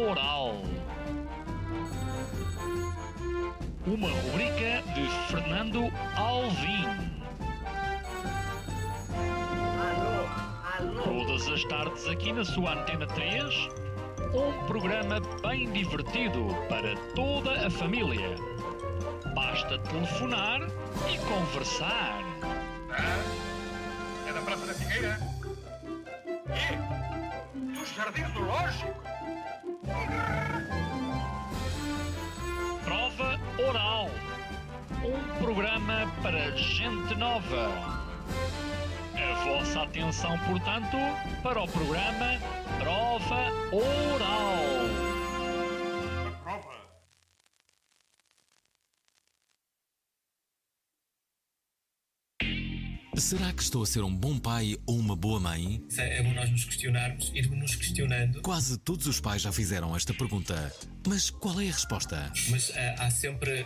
Oral. Uma rubrica de Fernando Alvim. Todas as tardes aqui na sua Antena 3, um programa bem divertido para toda a família. Basta telefonar e conversar. É da Praça da Figueira? E? Dos Jardins Zoológicos? Prova Oral. Um programa para gente nova. A vossa atenção, portanto, para o programa Prova Oral. Prova. Será que estou a ser um bom pai ou uma boa mãe? É bom nós nos questionarmos, irmos nos questionando. Quase todos os pais já fizeram esta pergunta. Mas qual é a resposta? Mas há sempre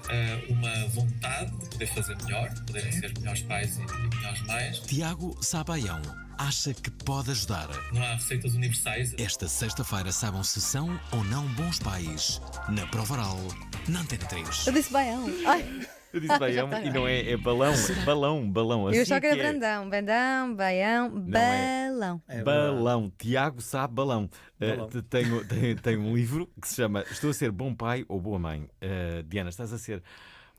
uma vontade de poder fazer melhor, de poderem ser melhores pais e melhores mães. Tiago Sabaião acha que pode ajudar. Não há receitas universais. Esta sexta-feira sabem se são ou não bons pais. Na Prova Oral, na Antena 3. Eu disse baião. Ai, Eu disse baião e não é balão. Balão. eu Assim achava que era é. Brandão. Brandão, baião, é. balão. Balão. Tiago sabe balão. Balão. Tenho um livro que se chama Estou a ser bom pai ou boa mãe. Diana, estás a ser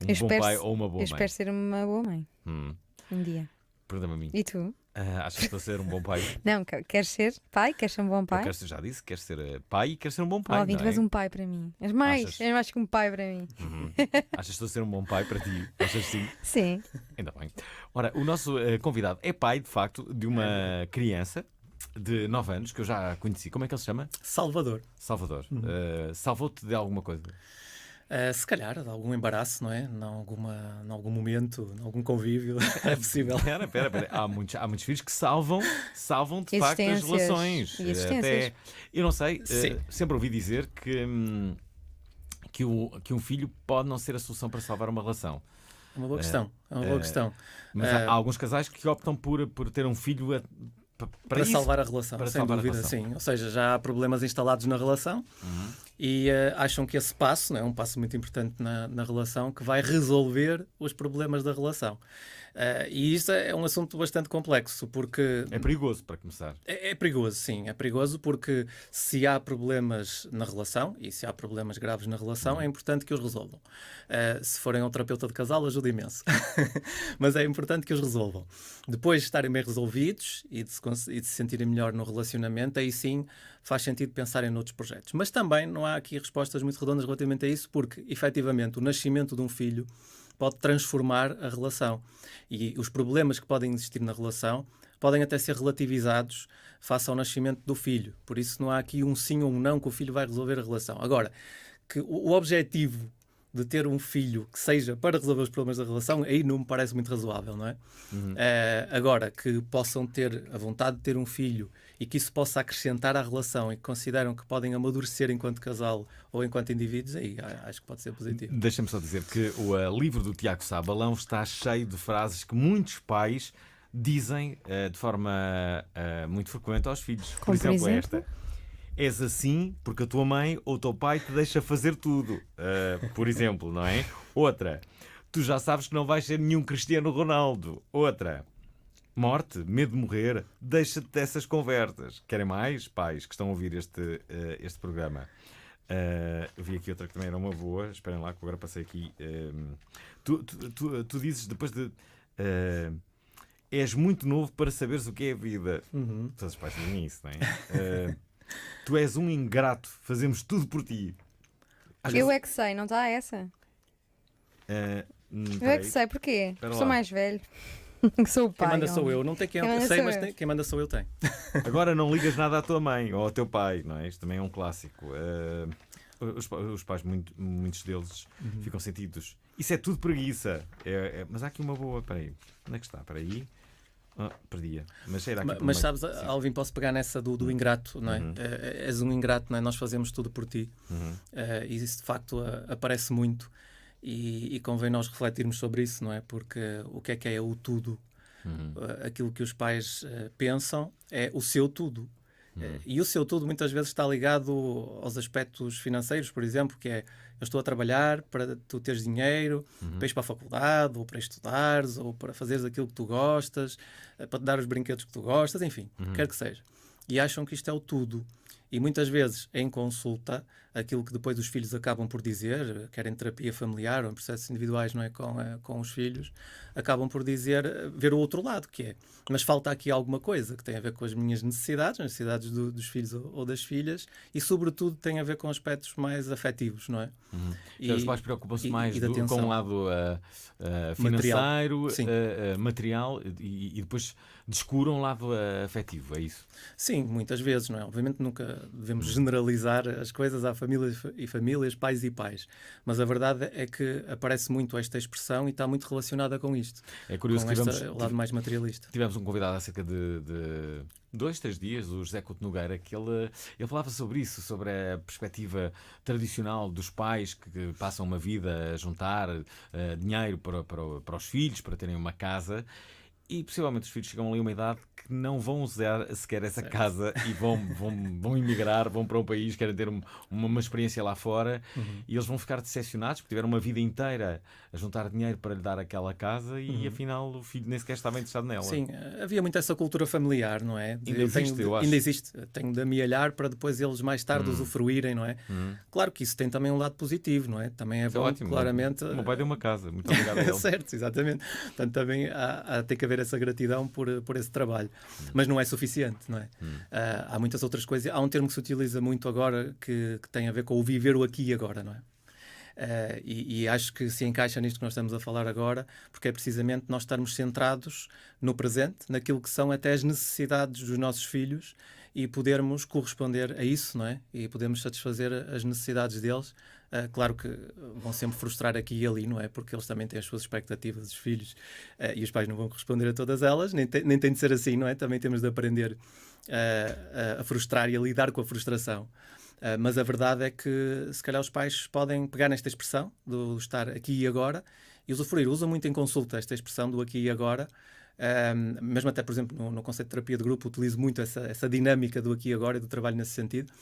um Eu bom espero pai se- ou uma boa Eu mãe? espero ser uma boa mãe. Um dia. Pergunta-me a mim. E tu? Achas que estou a ser um bom pai? Não, queres ser pai? Queres ser um bom Eu pai? já disse, queres ser pai e queres ser um bom pai. Ó, Vim, tu não é? és um pai para mim. És mais, Achas? és mais que um pai para mim. Achas que estou a ser um bom pai para ti? Achas sim? Sim. Ainda bem. Ora, o nosso convidado é pai, de facto, de uma criança de 9 anos que eu já conheci. Como é que ele se chama? Salvador. Salvador. Salvou-te de alguma coisa? Se calhar, de algum embaraço, não é? Em algum momento, em algum convívio, é possível. Espera. Há muitos filhos que salvam de facto as Existências. relações. E existências. Eu não sei, Sim. sempre ouvi dizer que um filho pode não ser a solução para salvar uma relação. É uma boa questão. É uma boa questão. Mas há alguns casais que optam por ter um filho para isso. Salvar a relação, Para sem salvar a dúvida, relação. sim. Ou seja, já há problemas instalados na relação e acham que esse passo, não é um passo muito importante na relação, que vai resolver os problemas da relação. E isto é um assunto bastante complexo, porque É perigoso, para começar. é perigoso, sim. É perigoso porque se há problemas na relação, e se há problemas graves na relação, é importante que os resolvam. Se forem ao terapeuta de casal, ajuda imenso. Mas é importante que os resolvam. Depois de estarem bem resolvidos e de se sentirem melhor no relacionamento, aí sim faz sentido pensarem noutros projetos. Mas também não há aqui respostas muito redondas relativamente a isso, porque, efetivamente, o nascimento de um filho pode transformar a relação. E os problemas que podem existir na relação podem até ser relativizados face ao nascimento do filho. Por isso não há aqui um sim ou um não que o filho vai resolver a relação. Agora, que o objetivo de ter um filho que seja para resolver os problemas da relação, aí não me parece muito razoável, não é? Agora, que possam ter a vontade de ter um filho e que isso possa acrescentar à relação e que consideram que podem amadurecer enquanto casal ou enquanto indivíduos, aí acho que pode ser positivo. Deixa-me só dizer que o livro do Tiago Sá Balão está cheio de frases que muitos pais dizem de forma muito frequente aos filhos. Por Como por exemplo, exemplo? esta. És assim porque a tua mãe ou o teu pai te deixa fazer tudo. Por exemplo, não é? Outra. Tu já sabes que não vais ser nenhum Cristiano Ronaldo. Outra. Morte, medo de morrer, deixa-te dessas conversas. Querem mais, pais, que estão a ouvir este programa? Eu vi aqui outra que também era uma boa. Esperem lá que agora passei aqui. Tu dizes depois de... és muito novo para saberes o que é a vida. Todos os pais dizem isso, não é? Tu és um ingrato, fazemos tudo por ti. Eu é que sei, não está essa? Eu é que sei, porquê? Espera Sou lá. mais velho. Sou o pai. Quem manda sou homem. eu. Não tem quem, Quem manda sei, sou mas eu. quem manda sou eu tem. Agora não ligas nada à tua mãe ou ao teu pai, não é? Isto também é um clássico. Os pais, muitos deles, ficam sentidos. Isso é tudo preguiça. Mas há aqui uma boa. Espera aí. Onde é que está? Espera aí. Perdia. Mas era aqui por Mas meio. sabes, Sim. Alvin, posso pegar nessa do ingrato, não é? És um ingrato, não é? Nós fazemos tudo por ti. E isso de facto aparece muito e convém nós refletirmos sobre isso, não é? Porque o que é o tudo? Aquilo que os pais pensam é o seu tudo. E o seu tudo muitas vezes está ligado aos aspectos financeiros, por exemplo, que é eu estou a trabalhar para tu teres dinheiro, para ires para a faculdade, ou para estudares, ou para fazeres aquilo que tu gostas, para te dar os brinquedos que tu gostas, enfim, quer que seja. E acham que isto é o tudo. E muitas vezes, em consulta, aquilo que depois os filhos acabam por dizer, quer em terapia familiar ou em processos individuais, não é, com os filhos, acabam por dizer, ver o outro lado, que é, mas falta aqui alguma coisa que tem a ver com as minhas necessidades, as necessidades dos filhos ou das filhas, e sobretudo tem a ver com aspectos mais afetivos, não é? E os pais preocupam-se mais de com atenção. o lado financeiro, Sim. material, e depois descuram o lado afetivo, é isso? Sim, muitas vezes, não é? Obviamente nunca devemos generalizar as coisas à família e famílias, pais e pais, mas a verdade é que aparece muito esta expressão e está muito relacionada com isto, É curioso com que este lado mais materialista. tivemos um convidado há cerca de 2, 3 dias, o José Couto Nogueira, que ele falava sobre isso, sobre a perspectiva tradicional dos pais que passam uma vida a juntar dinheiro para os filhos, para terem uma casa. E possivelmente os filhos chegam ali a uma idade que não vão usar sequer essa casa e vão emigrar, vão para um país, querem ter uma experiência lá fora, e eles vão ficar decepcionados porque tiveram uma vida inteira a juntar dinheiro para lhe dar aquela casa e afinal o filho nem sequer estava interessado nela. Sim, havia muito essa cultura familiar, não é? Ainda existe, eu acho. Ainda existe. Tenho de amealhar para depois eles mais tarde usufruírem, não é? Claro que isso tem também um lado positivo, não é? Também é Isso é bom, ótimo. claramente. O meu pai deu uma casa, muito obrigado a ele. Certo, exatamente. Portanto, também tem que haver essa gratidão por esse trabalho. Mas não é suficiente, não é? Há muitas outras coisas. Há um termo que se utiliza muito agora que tem a ver com o viver o aqui e agora, não é? E acho que se encaixa nisto que nós estamos a falar agora, porque é precisamente nós estarmos centrados no presente, naquilo que são até as necessidades dos nossos filhos e podermos corresponder a isso, não é? E podermos satisfazer as necessidades deles. Claro que vão sempre frustrar aqui e ali, não é? Porque eles também têm as suas expectativas, os filhos, e os pais não vão corresponder a todas elas, nem tem de ser assim, não é? Também temos de aprender a frustrar e a lidar com a frustração. Mas a verdade é que se calhar os pais podem pegar nesta expressão do estar aqui e agora e usufruir. Usam muito em consulta esta expressão do aqui e agora. Mesmo até, por exemplo, no conceito de terapia de grupo, utilizo muito essa dinâmica do aqui e agora e do trabalho nesse sentido.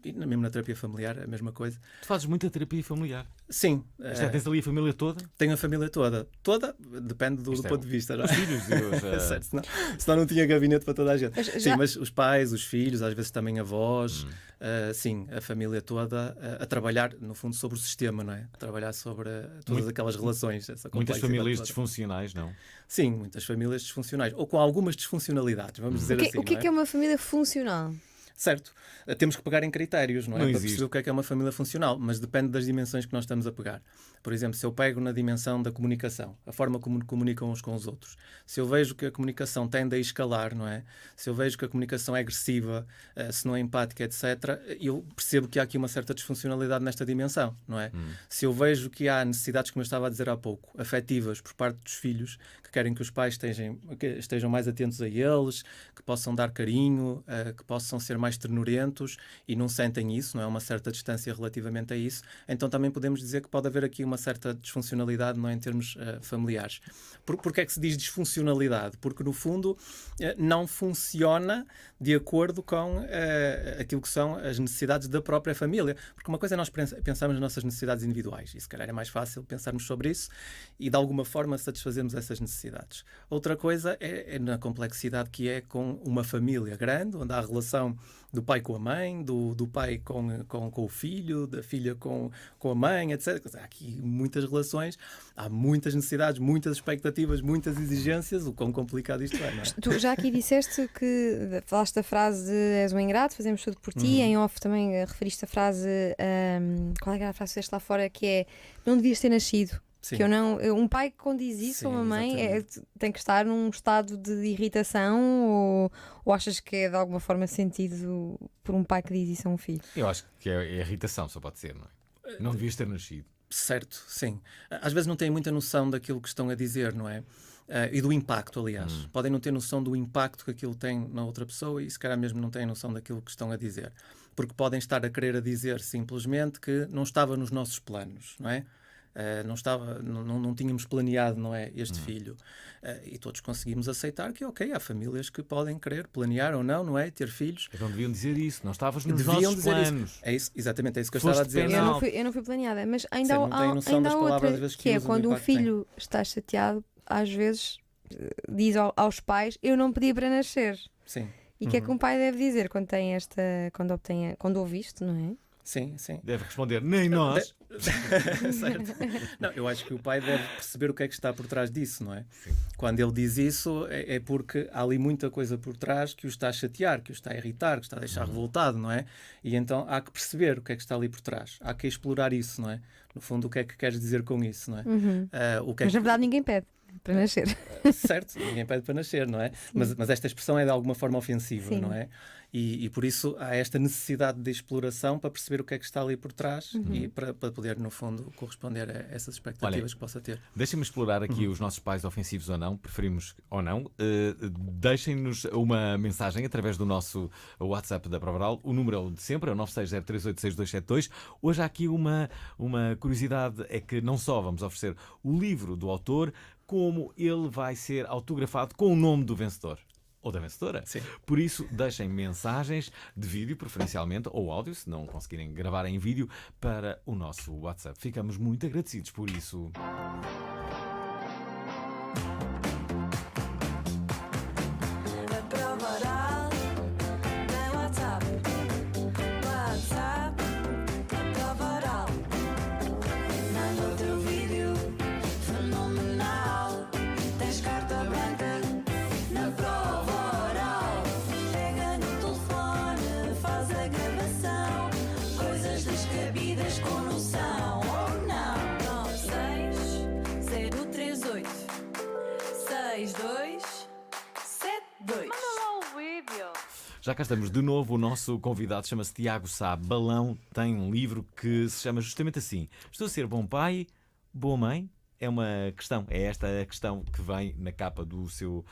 E mesmo na terapia familiar, a mesma coisa. Tu fazes muita terapia familiar. Sim. Tens ali a família toda? Tenho a família toda. Toda depende do ponto de vista. Não é? Os filhos e os... Certo, senão não tinha gabinete para toda a gente. Mas Sim, mas os pais, os filhos, às vezes também avós, sim, a família toda a trabalhar, no fundo, sobre o sistema, não é? Trabalhar sobre todas aquelas relações. Essa Muitas famílias toda. disfuncionais, não? Sim, muitas famílias disfuncionais, ou com algumas disfuncionalidades, vamos dizer assim. O que não é uma família funcional? Certo. Temos que pegar em critérios, não é? Não Para existe. perceber o que é uma família funcional, mas depende das dimensões que nós estamos a pegar. Por exemplo, se eu pego na dimensão da comunicação, a forma como comunicam uns com os outros, se eu vejo que a comunicação tende a escalar, não é? Se eu vejo que a comunicação é agressiva, se não é empática, etc., eu percebo que há aqui uma certa disfuncionalidade nesta dimensão, não é? Se eu vejo que há necessidades, como eu estava a dizer há pouco, afetivas por parte dos filhos, que querem que os pais estejam mais atentos a eles, que possam dar carinho, que possam ser mais ternurentos e não sentem isso, não é? Uma certa distância relativamente a isso, então também podemos dizer que pode haver aqui uma certa disfuncionalidade, não é? Em termos familiares. Porquê é que se diz disfuncionalidade? Porque no fundo não funciona de acordo com aquilo que são as necessidades da própria família. Porque uma coisa é nós pensarmos nas nossas necessidades individuais e se calhar é mais fácil pensarmos sobre isso e de alguma forma satisfazermos essas necessidades. Outra coisa é na complexidade que é com uma família grande, onde há a relação do pai com a mãe, do pai com o filho, da filha com a mãe, etc. Há aqui muitas relações, há muitas necessidades, muitas expectativas, muitas exigências, o quão complicado isto é, não é? Tu já aqui disseste que falaste da frase de és um ingrato, fazemos tudo por ti, em off também referiste a frase, qual é que era a frase que fizeste lá fora, que é não devias ter nascido. Sim. Que eu não, um pai que condiz isso, Sim, ou uma mãe, exatamente. tem que estar num estado de irritação ou achas que é de alguma forma sentido por um pai que diz isso a um filho? Eu acho que é irritação, só pode ser, não é? Não devias ter nascido. Certo, sim. Às vezes não têm muita noção daquilo que estão a dizer, não é? E do impacto, aliás. Podem não ter noção do impacto que aquilo tem na outra pessoa e se calhar mesmo não têm noção daquilo que estão a dizer. Porque podem estar a querer a dizer simplesmente que não estava nos nossos planos, não é? não tínhamos planeado, não é, este filho. E todos conseguimos aceitar que, ok, há famílias que podem querer planear ou não, não é, ter filhos. Então deviam dizer isso, não estavas nos Deviam nossos dizer planos. isso. É isso, exatamente, é isso que eu Foste estava a dizer. pé na Eu não fui planeada, mas ainda Sim, não tem noção ainda das há palavras, outra, às vezes, que que é usam, do quando um impacto que tem. filho está chateado, às vezes diz aos pais: eu não pedi para nascer. Sim, E o que é que um pai deve dizer quando ouve isto, não é? sim, sim. Deve responder, nem nós. Certo. Não, eu acho que o pai deve perceber o que é que está por trás disso, não é? Quando ele diz isso, é porque há ali muita coisa por trás que o está a chatear, que o está a irritar, que o está a deixar revoltado, não é? E então há que perceber o que é que está ali por trás. Há que explorar isso, não é? No fundo, o que é que queres dizer com isso, não é? O que é Mas na que... verdade ninguém pede para nascer. Certo, ninguém pede para nascer, não é? Mas esta expressão é de alguma forma ofensiva, Sim. não é? E por isso há esta necessidade de exploração para perceber o que é que está ali por trás e para poder, no fundo, corresponder a essas expectativas que possa ter. Deixem-me explorar aqui os nossos pais ofensivos ou não, preferimos ou não. Deixem-nos uma mensagem através do nosso WhatsApp da Provaral. O número é o de sempre, é o 960386272. Hoje há aqui uma curiosidade, é que não só vamos oferecer o livro do autor, como ele vai ser autografado com o nome do vencedor. Ou da vencedora. Sim. Por isso, deixem mensagens de vídeo, preferencialmente, ou áudio, se não conseguirem gravar em vídeo, para o nosso WhatsApp. Ficamos muito agradecidos por isso. Já cá estamos de novo. O nosso convidado chama-se Tiago Sá. Balão tem um livro que se chama justamente assim: Estou a ser bom pai, boa mãe? É uma questão, é esta a questão que vem na capa do seu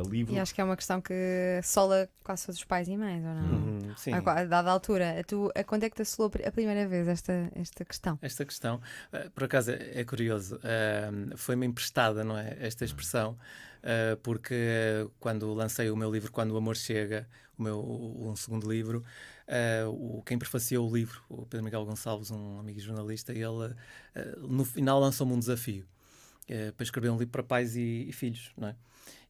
livro. E acho que é uma questão que assola quase todos os pais e mães, ou não? Sim. A dada altura, quando é que te assolou a primeira vez esta questão? Esta questão, por acaso, é curioso. Foi-me emprestada, não é? Esta expressão, porque quando lancei o meu livro, Quando o Amor Chega, um segundo livro, quem prefaciou o livro, o Pedro Miguel Gonçalves, um amigo jornalista, ele no final lançou-me um desafio para escrever um livro para pais e filhos, não é?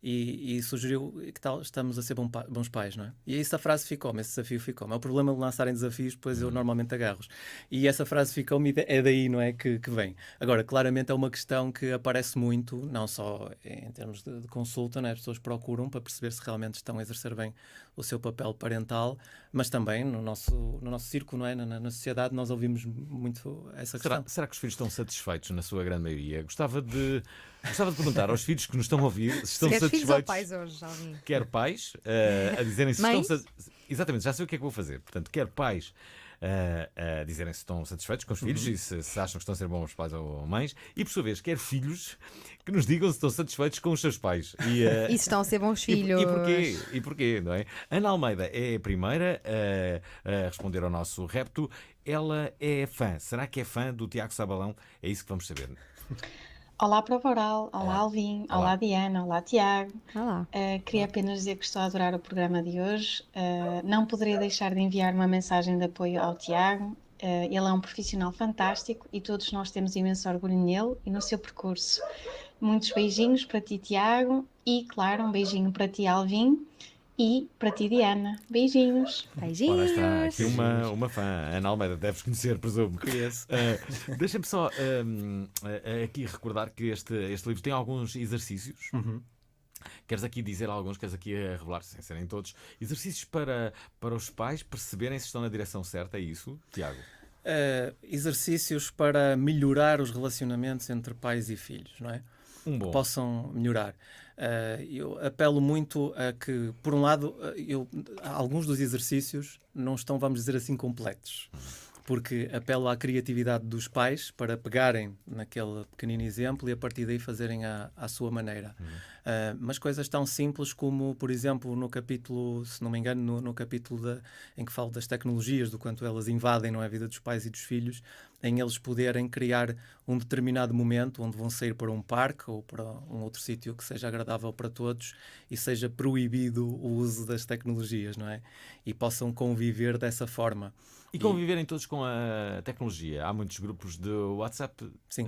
E sugeriu que tal estamos a ser bons pais, não é? E essa frase ficou-me, esse desafio ficou-me. É o problema de lançarem desafios, pois eu normalmente agarro-os. E essa frase ficou-me, é daí, não é, que vem. Agora, claramente é uma questão que aparece muito, não só em termos de consulta, não é? As pessoas procuram para perceber se realmente estão a exercer bem o seu papel parental, mas também no nosso círculo, não é? Na sociedade nós ouvimos muito essa questão. Será que os filhos estão satisfeitos na sua grande maioria? Gostava de perguntar aos filhos que nos estão a ouvir se estão Queres filhos ou satisfeitos. pais hoje, alguém? Quer pais a dizerem se Mães? estão satisfeitos. Exatamente, já sei o que é que vou fazer. Portanto, quer pais a dizerem se estão satisfeitos com os filhos e se acham que estão a ser bons pais ou mães, e por sua vez, quer filhos que nos digam se estão satisfeitos com os seus pais. E se estão a ser bons filhos. E porquê, não é? Ana Almeida é a primeira a responder ao nosso repto. Ela é fã. Será que é fã do Tiago Sá Balão? É isso que vamos saber. Olá, Prova Oral. Olá, Alvin. Olá, Diana. Olá, Tiago. Olá. Queria apenas dizer que estou a adorar o programa de hoje. Não poderia deixar de enviar uma mensagem de apoio ao Tiago. Ele é um profissional fantástico e todos nós temos imenso orgulho nele e no seu percurso. Muitos beijinhos para ti, Tiago, e, claro, um beijinho para ti, Alvin, e para ti, Diana. Beijinhos. Beijinhos. Ora, está aqui uma fã. Ana Almeida, deves conhecer, presumo. Conheço. Deixa-me só aqui recordar que este livro tem alguns exercícios. Queres aqui dizer alguns, queres aqui revelar, sem serem todos, exercícios para os pais perceberem se estão na direção certa, é isso, Tiago? Exercícios para melhorar os relacionamentos entre pais e filhos, não é? Um bom. Que possam melhorar. Eu apelo muito a que, por um lado, alguns dos exercícios não estão, vamos dizer assim, completos. Porque apelo à criatividade dos pais para pegarem naquele pequenino exemplo e a partir daí fazerem à sua maneira. Mas coisas tão simples como, por exemplo, no capítulo, se não me engano, no capítulo em que falo das tecnologias, do quanto elas invadem, não é, a vida dos pais e dos filhos, em eles poderem criar um determinado momento onde vão sair para um parque ou para um outro sítio que seja agradável para todos e seja proibido o uso das tecnologias, não é? E possam conviver dessa forma. E conviverem todos com a tecnologia. Há muitos grupos de WhatsApp. Sim.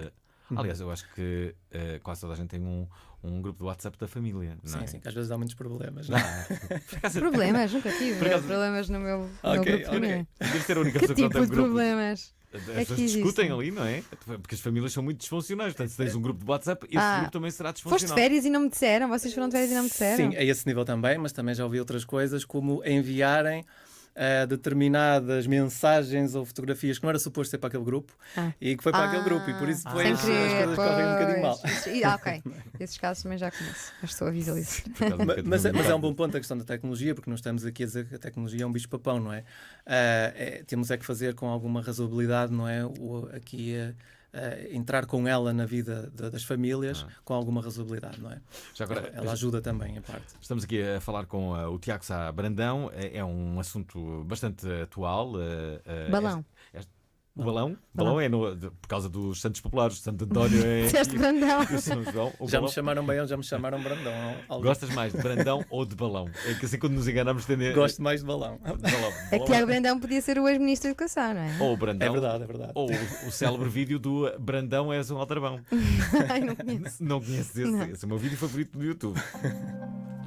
Aliás, eu acho que quase toda a gente tem um grupo de WhatsApp da família. Não Sim, é? sim, que às vezes há muitos problemas. Não, Não é? por acaso, Problemas, nunca tive Por acaso- problemas no meu Ok, grupo de ok. família. deve ser a única Que pessoa que não tipo tem de grupo. problemas? As que pessoas discutem existem? ali, não é? Porque as famílias são muito disfuncionais. Portanto, se tens um grupo de WhatsApp, esse Ah, grupo também será Foste de disfuncional. férias e não me disseram? Vocês foram de férias e não me disseram? Sim, a esse nível também, mas também já ouvi outras coisas, como enviarem determinadas mensagens ou fotografias que não era suposto ser para aquele grupo e que foi para aquele grupo, e por isso depois sem as querer, coisas correm um bocadinho mal. Ok, esses casos também já conheço, mas estou a visualizar. Por acaso, nunca Mas tive é um vontade bom ponto a questão da tecnologia, porque não estamos aqui a dizer que a tecnologia é um bicho-papão, não é? Temos é que fazer com alguma razoabilidade, não é? Entrar com ela na vida das famílias com alguma razoabilidade, não é? Já agora, Ela ajuda também, em parte. estamos aqui a falar com o Tiago Sá Brandão. É um assunto bastante atual. Balão. O balão? Balão é por causa dos Santos Populares. Santo António é. Disseste Brandão. e o São João. O Já balão. me chamaram Baião, já me chamaram Brandão. Gostas mais de Brandão ou de balão? É que assim quando nos enganamos tendemos. Gosto mais de balão. de balão. É que Tiago Brandão podia ser o ex-ministro da Educação, não é? Ou o Brandão. É verdade, é verdade. Ou o célebre vídeo do Brandão és um aldrabão. Ai, não conheço. Não conheces esse? Não. Esse é o meu vídeo favorito do YouTube.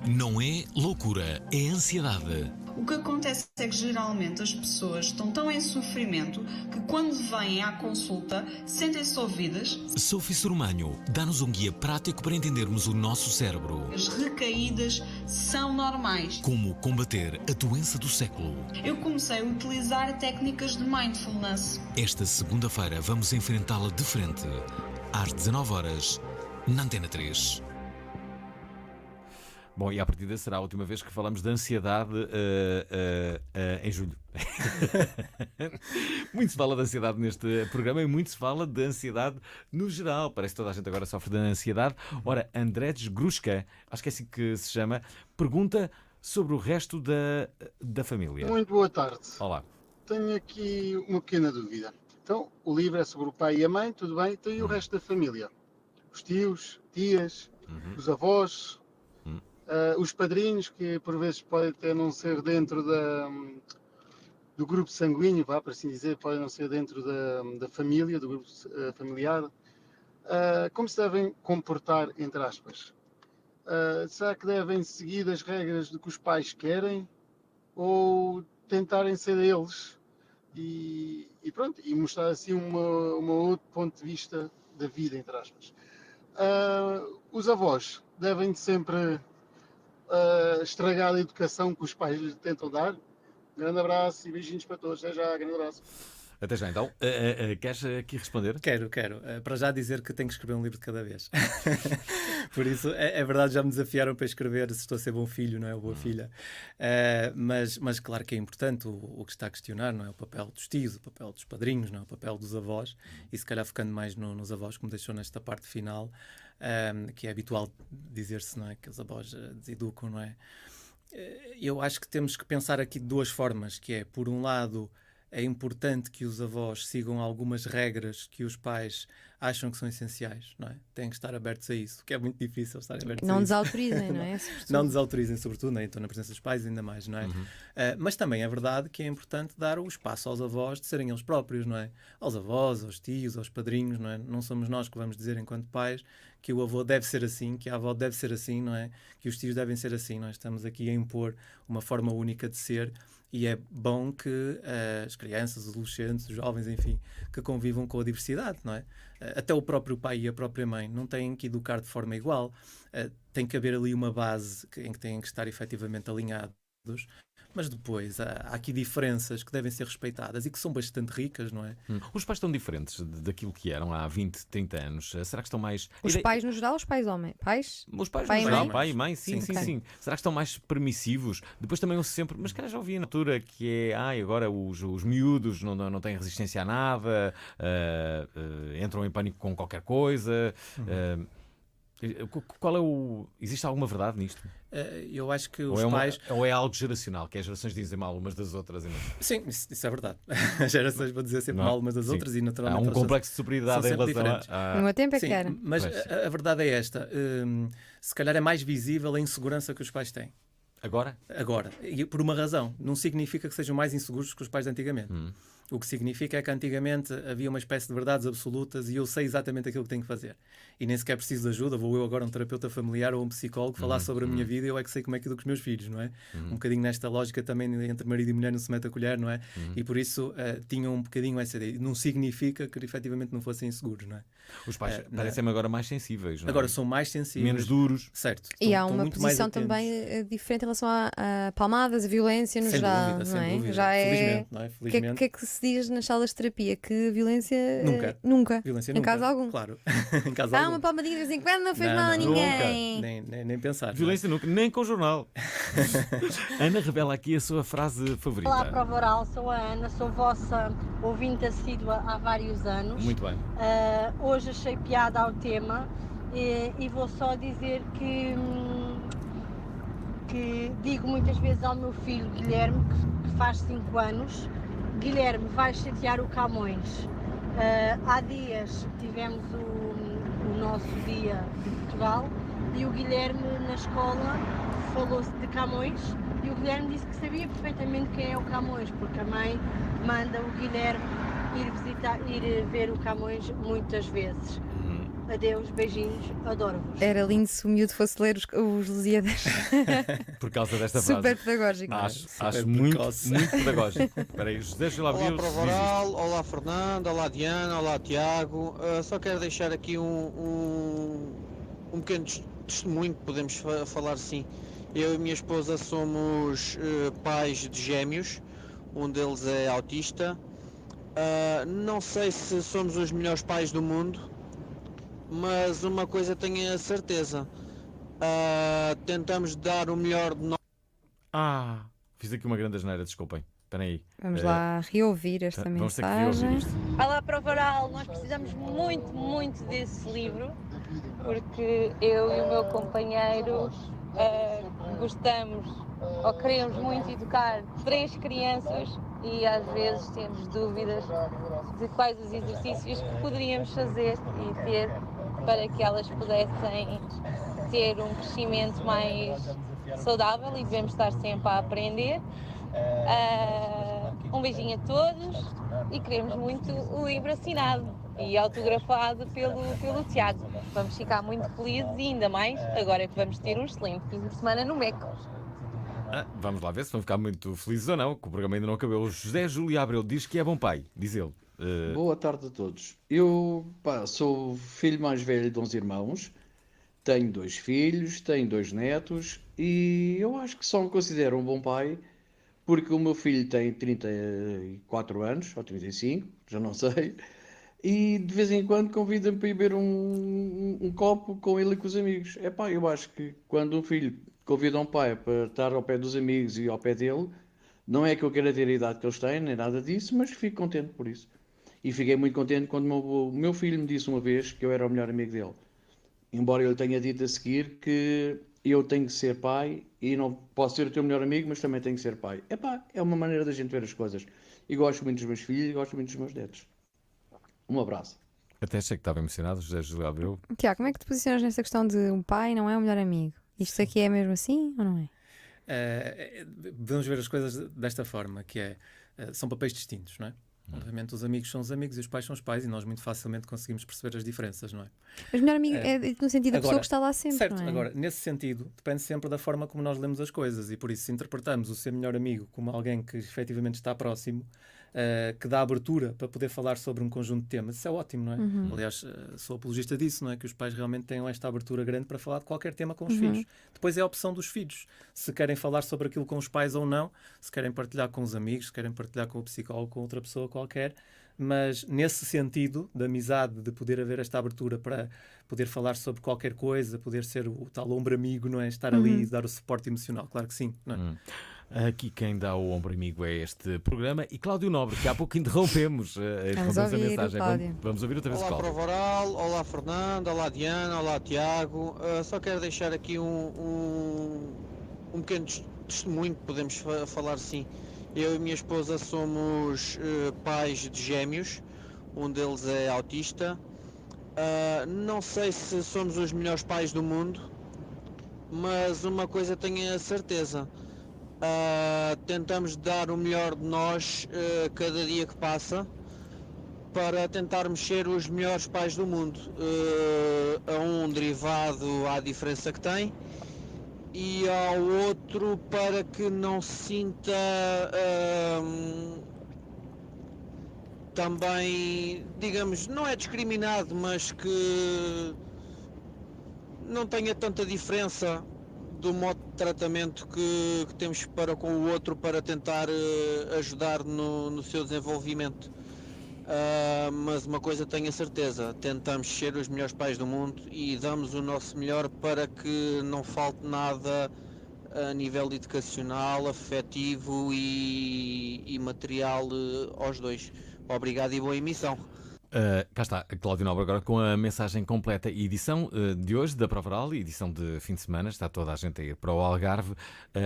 Não é loucura, é ansiedade. O que acontece é que geralmente as pessoas estão tão em sofrimento que quando vêm à consulta sentem-se ouvidas. Sophie Sormanho dá-nos um guia prático para entendermos o nosso cérebro. As recaídas são normais. Como combater a doença do século. Eu comecei a utilizar técnicas de mindfulness. Esta segunda-feira vamos enfrentá-la de frente, às 19h, na Antena 3. Bom, e à partida será a última vez que falamos de ansiedade em julho. Muito se fala de ansiedade neste programa e muito se fala de ansiedade no geral. Parece que toda a gente agora sofre de ansiedade. Ora, Andrés Grushka, acho que é assim que se chama, pergunta sobre o resto da família. Muito boa tarde. Olá. Tenho aqui uma pequena dúvida. Então, o livro é sobre o pai e a mãe, tudo bem. Então, e o resto da família? Os tios, tias, os avós, os padrinhos, que por vezes podem até não ser dentro do grupo sanguíneo, vá, por assim dizer, podem não ser dentro da família, do grupo familiar. Como se devem comportar, entre aspas? Será que devem seguir as regras do que os pais querem? Ou tentarem ser eles e pronto, e mostrar assim um outro ponto de vista da vida, entre aspas. Os avós devem sempre estragar a educação que os pais lhes tentam dar. Grande abraço e beijinhos para todos. Até já, grande abraço. Até já então. Queres aqui responder? Quero. Para já dizer que tenho que escrever um livro de cada vez. Por isso, é verdade, já me desafiaram para escrever se estou a ser bom filho, não é? Ou boa filha. Mas claro que é importante o que está a questionar, não é? O papel dos tios, o papel dos padrinhos, não é? O papel dos avós. E se calhar focando mais nos avós, como deixou nesta parte final, que é habitual dizer-se, não é? Que os avós deseducam, não é? Eu acho que temos que pensar aqui de duas formas, que é, por um lado, é importante que os avós sigam algumas regras que os pais acham que são essenciais, não é? Têm que estar abertos a isso, que é muito difícil estar abertos a Não isso. desautorizem, não é? Não desautorizem, sobretudo, né? Então na presença dos pais ainda mais, não é? Mas também é verdade que é importante dar o espaço aos avós de serem eles próprios, não é? Aos avós, aos tios, aos padrinhos, não é? Não somos nós que vamos dizer enquanto pais que o avô deve ser assim, que a avó deve ser assim, não é? Que os tios devem ser assim, não é? Estamos aqui a impor uma forma única de ser. E é bom que as crianças, os adolescentes, os jovens, enfim, que convivam com a diversidade, não é? Até o próprio pai e a própria mãe não têm que educar de forma igual. Tem que haver ali uma base em que têm que estar efetivamente alinhados. Mas depois há aqui diferenças que devem ser respeitadas e que são bastante ricas, não é? Os pais estão diferentes daquilo que eram há 20, 30 anos. Será que estão mais... Os pais no geral, os pais homens? Pais? Os pais Pai no e geral, mãe? pai e mãe, sim. Ok. Será que estão mais permissivos? Depois também ouço sempre, mas cara, já ouvi na altura que é, agora os miúdos não têm resistência a nada, entram em pânico com qualquer coisa. Qual é o... Existe alguma verdade nisto? Eu acho que os Ou é, pais... ou é algo geracional, que as gerações dizem mal umas das outras? Sim, isso é verdade. As gerações vão dizer sempre mal umas das outras e naturalmente... Há um complexo de superioridade em relação No meu tempo é que Sim, era. mas a verdade é esta. Se calhar é mais visível a insegurança que os pais têm. Agora? Agora. E por uma razão. Não significa que sejam mais inseguros que os pais de antigamente. O que significa é que antigamente havia uma espécie de verdades absolutas e eu sei exatamente aquilo que tenho que fazer. E nem sequer preciso de ajuda. Vou eu agora um terapeuta familiar ou um psicólogo falar sobre a minha vida e eu é que sei como é que educo os meus filhos, não é? Um bocadinho nesta lógica também entre marido e mulher não se mete a colher, não é? E por isso tinham um bocadinho essa ideia. Não significa que efetivamente não fossem inseguros, não é? Os pais parecem-me agora mais sensíveis, não é? Agora são mais sensíveis. Menos duros. Certo. E há uma posição também diferente em relação a palmadas, a violência no geral, não é? Dúvida. Já é... Felizmente, não é? Felizmente. O que é que se diz nas salas de terapia? Que violência... Nunca. Em caso algum. Claro. Em caso algum. Uma palmadinha de vez em quando não fez mal a ninguém. Nem pensar. Violência nunca, nem com o jornal. Ana revela aqui a sua frase favorita. Olá, Prova Oral, sou a Ana, sou vossa ouvinte assídua há vários anos. Muito bem. Hoje achei piada ao tema e vou só dizer que digo muitas vezes ao meu filho Guilherme, que faz 5 anos, Guilherme, vais chatear o Camões. Há dias tivemos o nosso dia de Portugal e o Guilherme na escola falou-se de Camões e o Guilherme disse que sabia perfeitamente quem é o Camões, porque a mãe manda o Guilherme ir ver o Camões muitas vezes. Adeus, beijinhos, adoro-vos. Era lindo se o miúdo fosse ler os Lusíadas. Por causa desta frase. Super pedagógico. Acho muito pedagógico. Espera aí, José Gil Abril. Olá, Prova Oral, olá, Fernando, olá, Diana, olá, Tiago. Só quero deixar aqui um pequeno testemunho, que podemos falar assim. Eu e minha esposa somos pais de gêmeos, um deles é autista. Não sei se somos os melhores pais do mundo, mas uma coisa tenho a certeza, tentamos dar o melhor de nós. Fiz aqui uma grande asneira, desculpem. Espera aí. Vamos lá reouvir esta vamos mensagem. Ter que reouvir isto. Olá, Prova Oral, nós precisamos muito desse livro, porque eu e o meu companheiro gostamos ou queremos muito educar 3 crianças e às vezes temos dúvidas de quais os exercícios que poderíamos fazer e ter para que elas pudessem ter um crescimento mais saudável e devemos estar sempre a aprender. Um beijinho a todos e queremos muito o livro assinado e autografado pelo Tiago. Vamos ficar muito felizes e ainda mais agora que vamos ter um excelente fim de semana no Meco. Vamos lá ver se vão ficar muito felizes ou não, que o programa ainda não acabou. O José Júlio Abreu diz que é bom pai, diz ele. Boa tarde a todos. Eu sou o filho mais velho de 11 irmãos, tenho 2 filhos, tenho 2 netos e eu acho que só me considero um bom pai porque o meu filho tem 34 anos, ou 35, já não sei, e de vez em quando convida-me para ir beber um copo com ele e com os amigos. Eu acho que quando um filho convida um pai para estar ao pé dos amigos e ao pé dele, não é que eu queira ter a idade que eles têm, nem nada disso, mas fico contente por isso. E fiquei muito contente quando o meu filho me disse uma vez que eu era o melhor amigo dele. Embora ele tenha dito a seguir que eu tenho que ser pai e não posso ser o teu melhor amigo, mas também tenho que ser pai. É uma maneira da gente ver as coisas. E gosto muito dos meus filhos e gosto muito dos meus netos. Um abraço. Até achei que estava emocionado, José Júlio Abreu. Tiago, como é que te posicionas nesta questão de um pai não é o melhor amigo? Isto aqui é mesmo assim ou não é? Vamos ver as coisas desta forma, que são papéis distintos, não é? Obviamente os amigos são os amigos e os pais são os pais e nós muito facilmente conseguimos perceber as diferenças, não é? Mas melhor amigo é no sentido da pessoa que está lá sempre, certo, não é? Agora, nesse sentido, depende sempre da forma como nós lemos as coisas e por isso se interpretamos o ser melhor amigo como alguém que efetivamente está próximo, que dá abertura para poder falar sobre um conjunto de temas, isso é ótimo, não é? Aliás, sou apologista disso, não é? Que os pais realmente tenham esta abertura grande para falar de qualquer tema com os filhos. Depois é a opção dos filhos, se querem falar sobre aquilo com os pais ou não, se querem partilhar com os amigos, se querem partilhar com o psicólogo, com outra pessoa qualquer, mas nesse sentido de amizade, de poder haver esta abertura para poder falar sobre qualquer coisa, poder ser o tal ombro amigo, não é? Estar ali e dar o suporte emocional, claro que sim, não é? Aqui quem dá o ombro amigo é este programa e Cláudio Nobre, que há pouco interrompemos Vamos essa ouvir o mensagem. Cláudio. Vamos ouvir outra vez o Olá Cláudio. Provaral, olá Fernando, olá Diana, olá Tiago. Só quero deixar aqui um pequeno testemunho, que podemos falar sim. Eu e minha esposa somos pais de gêmeos, um deles é autista. Não sei se somos os melhores pais do mundo, mas uma coisa tenho a certeza. Tentamos dar o melhor de nós cada dia que passa para tentarmos ser os melhores pais do mundo. A um derivado à diferença que tem e ao outro para que não se sinta também, digamos, não é discriminado, mas que não tenha tanta diferença do modo de tratamento que temos para com o outro para tentar ajudar no seu desenvolvimento. Mas uma coisa tenho a certeza, tentamos ser os melhores pais do mundo e damos o nosso melhor para que não falte nada a nível educacional, afetivo e material aos dois. Obrigado e boa emissão. Cá está, Cláudio Nobre, agora com a mensagem completa e edição de hoje da Provaral, edição de fim de semana. Está toda a gente a ir para o Algarve.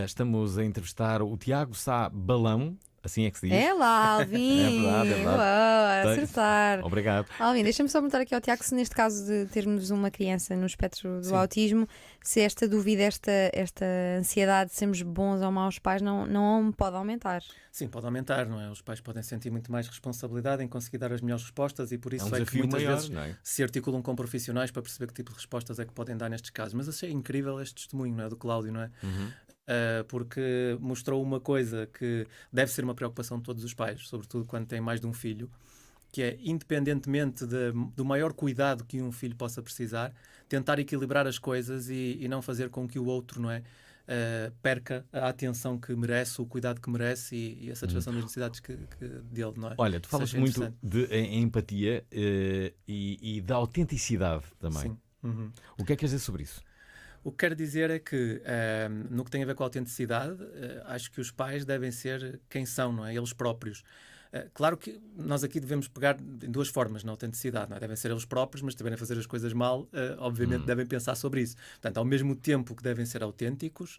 Estamos a entrevistar o Tiago Sá Balão. Assim é que se diz? É lá, Alvin! É verdade, é verdade. Uau, acertar! Obrigado. Alvin, deixa-me só perguntar aqui ao Tiago se neste caso de termos uma criança no espectro do autismo, se esta dúvida, esta ansiedade de sermos bons ou maus pais não pode aumentar. Sim, pode aumentar, não é? Os pais podem sentir muito mais responsabilidade em conseguir dar as melhores respostas e por isso é que muitas vezes se articulam com profissionais para perceber que tipo de respostas é que podem dar nestes casos. Mas achei incrível este testemunho, não é? Do Cláudio, não é? Porque mostrou uma coisa que deve ser uma preocupação de todos os pais, sobretudo quando têm mais de um filho, que é, independentemente do maior cuidado que um filho possa precisar, tentar equilibrar as coisas e não fazer com que o outro, não é, perca a atenção que merece, o cuidado que merece e a satisfação das necessidades dele, não é? Olha, tu falas muito de empatia e da autenticidade também. Sim. Uhum. O que é que queres dizer sobre isso? O que quero dizer é que, no que tem a ver com a autenticidade, acho que os pais devem ser quem são, não é? Eles próprios. Claro que nós aqui devemos pegar em duas formas na autenticidade, não é? Devem ser eles próprios, mas se estiverem a fazer as coisas mal, obviamente devem pensar sobre isso. Portanto, ao mesmo tempo que devem ser autênticos,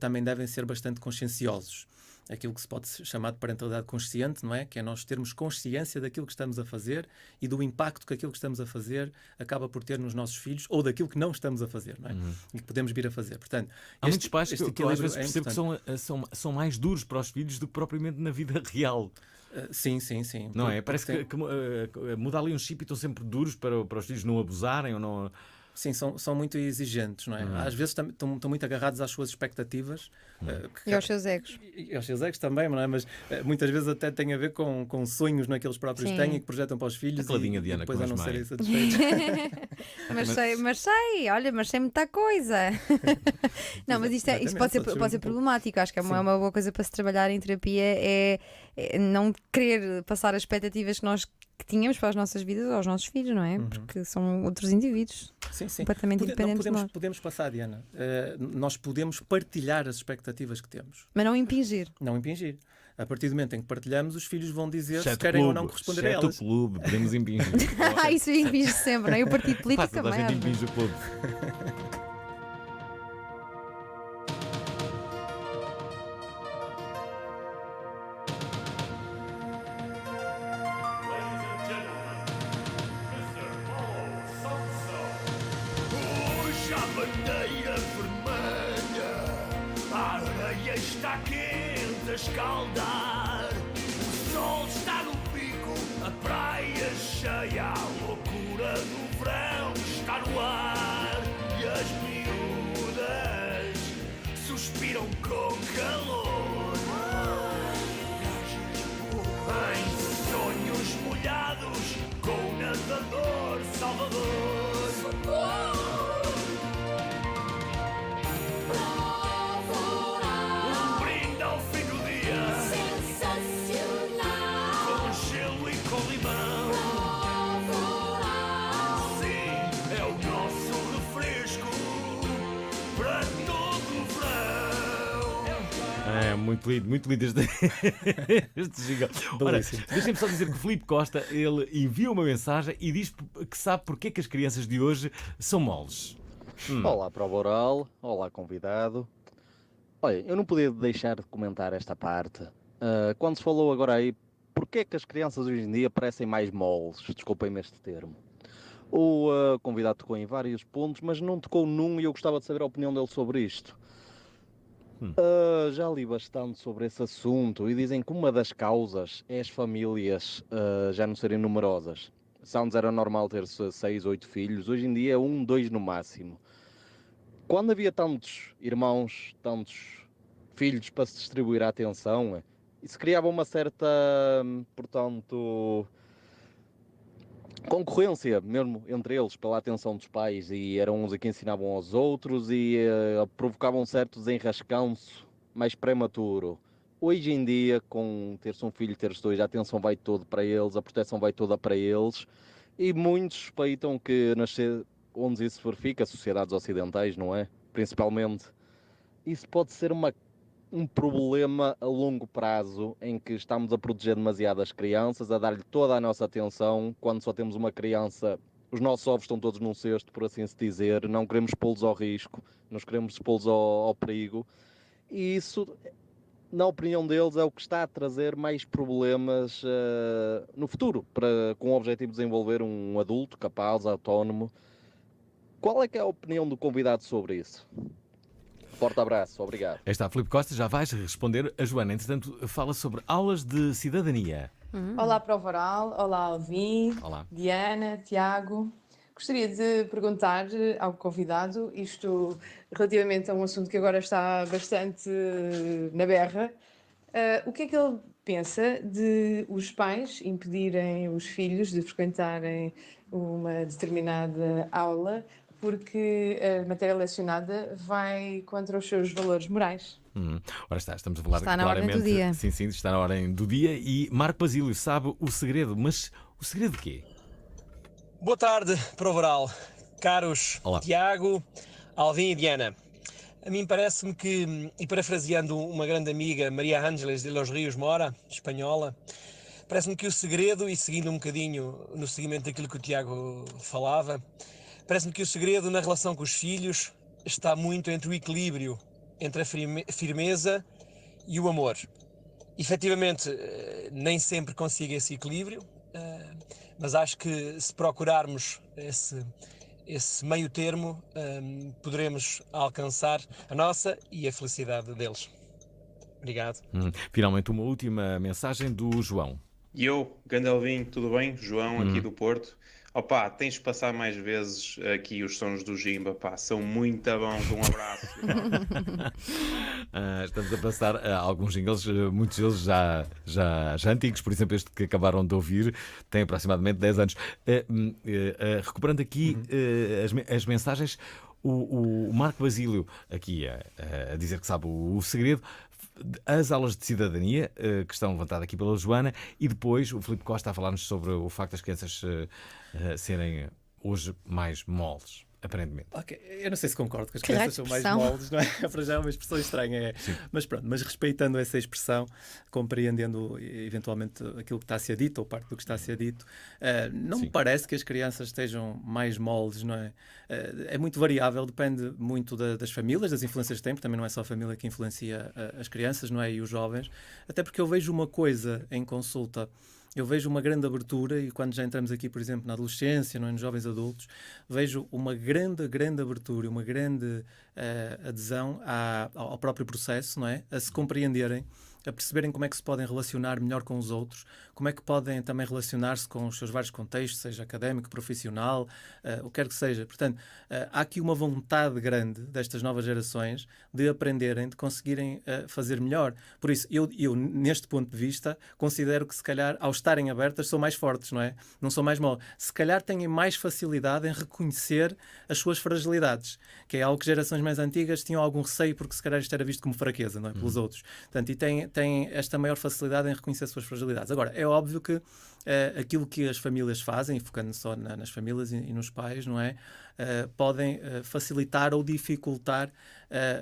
também devem ser bastante conscienciosos. Aquilo que se pode chamar de parentalidade consciente, não é? Que é nós termos consciência daquilo que estamos a fazer e do impacto que aquilo que estamos a fazer acaba por ter nos nossos filhos ou daquilo que não estamos a fazer, não é? E que podemos vir a fazer. Portanto, há muitos pais que eu às vezes percebo que são mais duros para os filhos do que propriamente na vida real. Sim. Não é? Parece que muda ali um chip e estão sempre duros para os filhos não abusarem ou não... Sim, são muito exigentes, não é? Às vezes estão muito agarrados às suas expectativas. E aos seus egos. E aos seus egos também, não é? Mas muitas vezes até tem a ver com sonhos, não é, que eles próprios têm e que projetam para os filhos e depois a não serem satisfeitos. mas sei muita coisa. Não, mas isto pode ser problemático. Acho que é uma boa coisa para se trabalhar em terapia, é não querer passar as expectativas que tínhamos para as nossas vidas aos nossos filhos, não é? Porque são outros indivíduos completamente independentes de nós. Podemos passar, Diana. Nós podemos partilhar as expectativas que temos. Mas não impingir. Não impingir. A partir do momento em que partilhamos, os filhos vão dizer se querem ou não corresponder a elas. O clube, podemos impingir. Isso impinge sempre, não é? O partido político também. A gente impinge o clube. Está quente a escaldar, o sol está no pico, a praia cheia, a loucura do verão está no ar e as miúdas suspiram com calor. Em sonhos molhados com o nadador Salvador. É, muito lindo este jingle. Ora, deixem-me só dizer que o Filipe Costa, ele envia uma mensagem e diz que sabe porque é que as crianças de hoje são moles. Olá, prova oral. Olá, convidado. Olha, eu não podia deixar de comentar esta parte. Quando se falou agora aí, porque é que as crianças hoje em dia parecem mais moles? Desculpem-me este termo. O convidado tocou em vários pontos, mas não tocou num e eu gostava de saber a opinião dele sobre isto. Já li bastante sobre esse assunto e dizem que uma das causas é as famílias já não serem numerosas. Se antes era normal ter 6, 8 filhos, hoje em dia é 1, 2 no máximo. Quando havia tantos irmãos, tantos filhos para se distribuir a atenção, isso criava uma certa, portanto, concorrência mesmo entre eles pela atenção dos pais, e eram uns a que ensinavam aos outros e provocavam um certo desenrascanço mais prematuro. Hoje em dia, com ter-se um filho, ter-se dois, a atenção vai toda para eles, a proteção vai toda para eles, e muitos suspeitam que onde isso se verifica, sociedades ocidentais, não é? Principalmente, isso pode ser um problema a longo prazo, em que estamos a proteger demasiado as crianças, a dar-lhe toda a nossa atenção. Quando só temos uma criança, os nossos ovos estão todos num cesto, por assim se dizer, não queremos pô-los ao risco, nós queremos pô-los ao perigo, e isso, na opinião deles, é o que está a trazer mais problemas no futuro, com o objetivo de desenvolver um adulto capaz, autónomo. Qual é que é a opinião do convidado sobre isso? Forte abraço, obrigado. Aí está, Filipe Costa, já vais responder a Joana. Entretanto, fala sobre aulas de cidadania. Olá, prova oral. Olá, Alvin. Olá. Diana, Tiago. Gostaria de perguntar ao convidado, isto relativamente a um assunto que agora está bastante na berra, o que é que ele pensa de os pais impedirem os filhos de frequentarem uma determinada aula porque a matéria lecionada vai contra os seus valores morais? Ora estamos a falar está na claramente. ordem do dia. Sim, está na ordem do dia. E Marco Basílio sabe o segredo, mas o segredo de quê? Boa tarde, prova oral. Caros Olá. Tiago, Alvin e Diana. A mim parece-me que, e parafraseando uma grande amiga, Maria Ángeles de Los Rios Mora, espanhola, parece-me que o segredo, e seguindo um bocadinho no seguimento daquilo que o Tiago falava, parece-me que o segredo na relação com os filhos está muito entre o equilíbrio, entre a firmeza e o amor. Efetivamente, nem sempre consigo esse equilíbrio, mas acho que se procurarmos esse meio termo, poderemos alcançar a nossa e a felicidade deles. Obrigado. Finalmente, uma última mensagem do João. E eu, Gandalvin, tudo bem? João, aqui do Porto. Opa, tens de passar mais vezes aqui os sons do Jimba, pá, são muito bons, um abraço. Estamos a passar alguns jingles, muitos deles já antigos, por exemplo este que acabaram de ouvir tem aproximadamente 10 anos. Recuperando aqui as mensagens, o Marco Basílio aqui a dizer que sabe o segredo, as aulas de cidadania que estão levantadas aqui pela Joana, e depois o Filipe Costa a falar-nos sobre o facto das crianças serem hoje mais moles, aparentemente. Ok, eu não sei se concordo que as crianças são mais moles, não é? Para já é uma expressão estranha, mas pronto, mas respeitando essa expressão, compreendendo eventualmente aquilo que está a ser dito, ou parte do que está a ser dito, não me parece que as crianças estejam mais moles, não é? É muito variável, depende muito das famílias, das influências que têm, porque também não é só a família que influencia as crianças, não é? E os jovens, até porque eu vejo uma coisa em consulta. Eu vejo uma grande abertura, e quando já entramos aqui, por exemplo, na adolescência, não é, nos jovens adultos, vejo uma grande abertura, uma grande adesão ao próprio processo, não é? A se compreenderem, a perceberem como é que se podem relacionar melhor com os outros, como é que podem também relacionar-se com os seus vários contextos, seja académico, profissional, o que quer que seja. Portanto, há aqui uma vontade grande destas novas gerações de aprenderem, de conseguirem fazer melhor. Por isso, eu, neste ponto de vista, considero que, se calhar, ao estarem abertas, são mais fortes, não é? Não são mais moles. Se calhar têm mais facilidade em reconhecer as suas fragilidades, que é algo que gerações mais antigas tinham algum receio, porque se calhar isto era visto como fraqueza, não é? Pelos outros. Portanto, e têm têm esta maior facilidade em reconhecer as suas fragilidades. Agora, é óbvio que aquilo que as famílias fazem, focando só nas famílias e nos pais, não é? Podem facilitar ou dificultar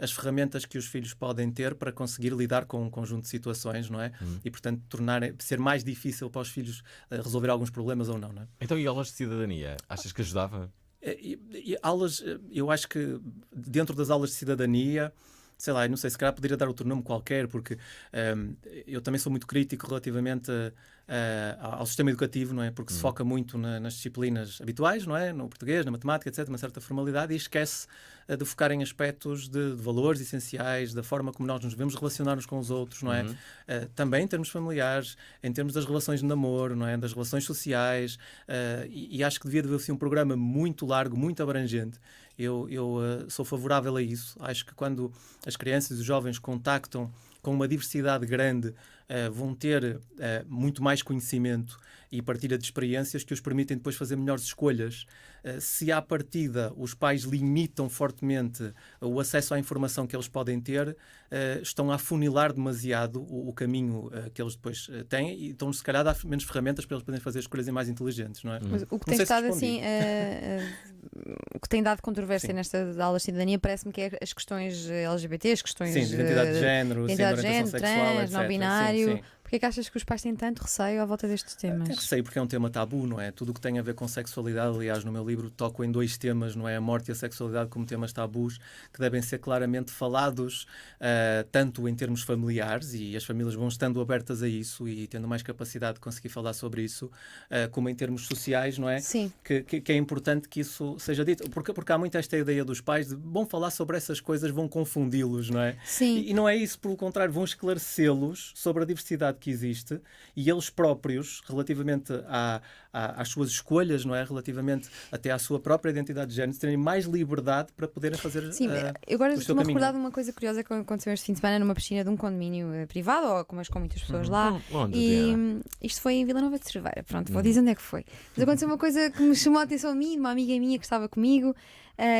as ferramentas que os filhos podem ter para conseguir lidar com um conjunto de situações, não é? E, portanto, ser mais difícil para os filhos resolver alguns problemas ou não, não é? Então, e aulas de cidadania? Achas que ajudava? Aulas, eu acho que dentro das aulas de cidadania, sei lá, não sei, se calhar poderia dar outro nome qualquer, porque eu também sou muito crítico relativamente ao sistema educativo, não é? Porque se foca muito nas disciplinas habituais, não é? No português, na matemática, etc., uma certa formalidade, e esquece de focar em aspectos de valores essenciais, da forma como nós nos devemos relacionar uns com os outros, não é? Também em termos familiares, em termos das relações de namoro, não é? Das relações sociais, e acho que devia haver assim, um programa muito largo, muito abrangente. Eu sou favorável a isso. Acho que quando as crianças e os jovens contactam com uma diversidade grande, vão ter muito mais conhecimento e partilha de experiências que os permitem depois fazer melhores escolhas. Se à partida os pais limitam fortemente o acesso à informação que eles podem ter, estão a afunilar demasiado o caminho que eles depois têm e estão, se calhar, a dar menos ferramentas para eles poderem fazer escolhas mais inteligentes, não é? Mas o que tem estado assim, o que tem dado controvérsia nestas aulas de cidadania parece-me que é as questões LGBT, as questões de identidade de género, orientação sexual, trans, não binário. Sim. Porquê é que achas que os pais têm tanto receio à volta destes temas? Receio porque é um tema tabu, não é? Tudo o que tem a ver com sexualidade, aliás, no meu livro toco em 2 temas, não é? A morte e a sexualidade como temas tabus que devem ser claramente falados, tanto em termos familiares, e as famílias vão estando abertas a isso e tendo mais capacidade de conseguir falar sobre isso, como em termos sociais, não é? Sim. Que é importante que isso seja dito. Porque há muito esta ideia dos pais de vão falar sobre essas coisas, vão confundi-los, não é? Sim. E não é isso, pelo contrário, vão esclarecê-los sobre a diversidade que existe e eles próprios, relativamente às suas escolhas, não é? Relativamente até à sua própria identidade de género, terem mais liberdade para poderem fazer Sim, eu agora estou-me a recordar de uma coisa curiosa que aconteceu este fim de semana numa piscina de um condomínio privado, ou com muitas pessoas lá. Onde, e isto foi em Vila Nova de Cerveira. Pronto, vou dizer onde é que foi. Mas aconteceu uma coisa que me chamou a atenção a mim, de uma amiga minha que estava comigo,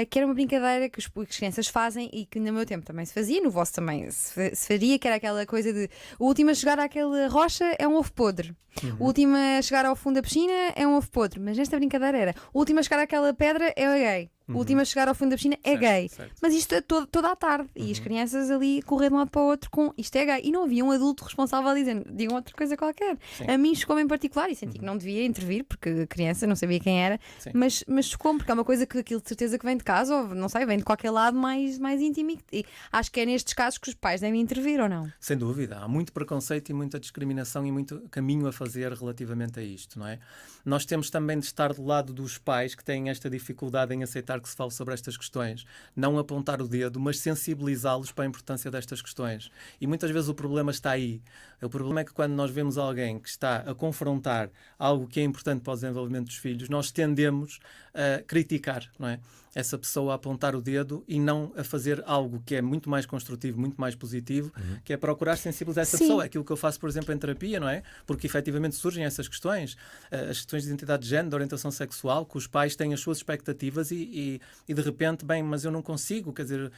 que era uma brincadeira que as crianças fazem e que no meu tempo também se fazia, no vosso também se faria, que era aquela coisa de o último a chegar àquela rocha é um ovo podre. O último a chegar ao fundo da piscina é um ovo podre. Mas nesta brincadeira era o último a chegar àquela pedra é gay. O último a chegar ao fundo da piscina é gay. Certo. Mas isto é toda a tarde. E as crianças ali correr de um lado para o outro com isto é gay. E não havia um adulto responsável a dizer digam outra coisa qualquer. Sim. A mim chocou-me em particular e senti que não devia intervir porque a criança não sabia quem era. Mas chocou-me porque é uma coisa que aquilo de certeza que vem de casa ou não sei, vem de qualquer lado mais íntimo. E acho que é nestes casos que os pais devem intervir ou não? Sem dúvida. Há muito preconceito e muita discriminação e muito caminho a fazer relativamente a isto, não é? Nós temos também de estar do lado dos pais que têm esta dificuldade em aceitar que se fale sobre estas questões. Não apontar o dedo, mas sensibilizá-los para a importância destas questões. E muitas vezes o problema está aí. O problema é que quando nós vemos alguém que está a confrontar algo que é importante para o desenvolvimento dos filhos, nós tendemos a criticar, não é? Essa pessoa a apontar o dedo e não a fazer algo que é muito mais construtivo, muito mais positivo, que é procurar sensibilizar essa pessoa. É aquilo que eu faço, por exemplo, em terapia, não é? Porque efetivamente surgem essas questões, as questões de identidade de género, de orientação sexual, que os pais têm as suas expectativas e de repente, bem, mas eu não consigo, quer dizer,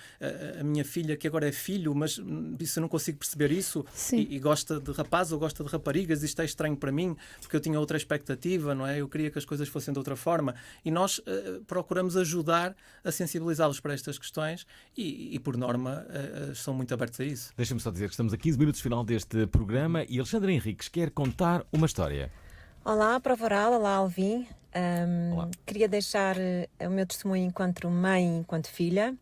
a minha filha que agora é filho, mas isso eu não consigo perceber isso e gosta de rapazes ou gosta de raparigas, isto é estranho para mim, porque eu tinha outra expectativa, não é? Eu queria que as coisas fossem de outra forma. E nós procuramos ajudar a sensibilizá-los para estas questões e por norma, são muito abertos a isso. Deixa-me só dizer que estamos a 15 minutos final deste programa e Alexandra Henriques quer contar uma história. Olá, Prova Oral, olá, Alvin. Queria deixar o meu testemunho enquanto mãe, enquanto filha,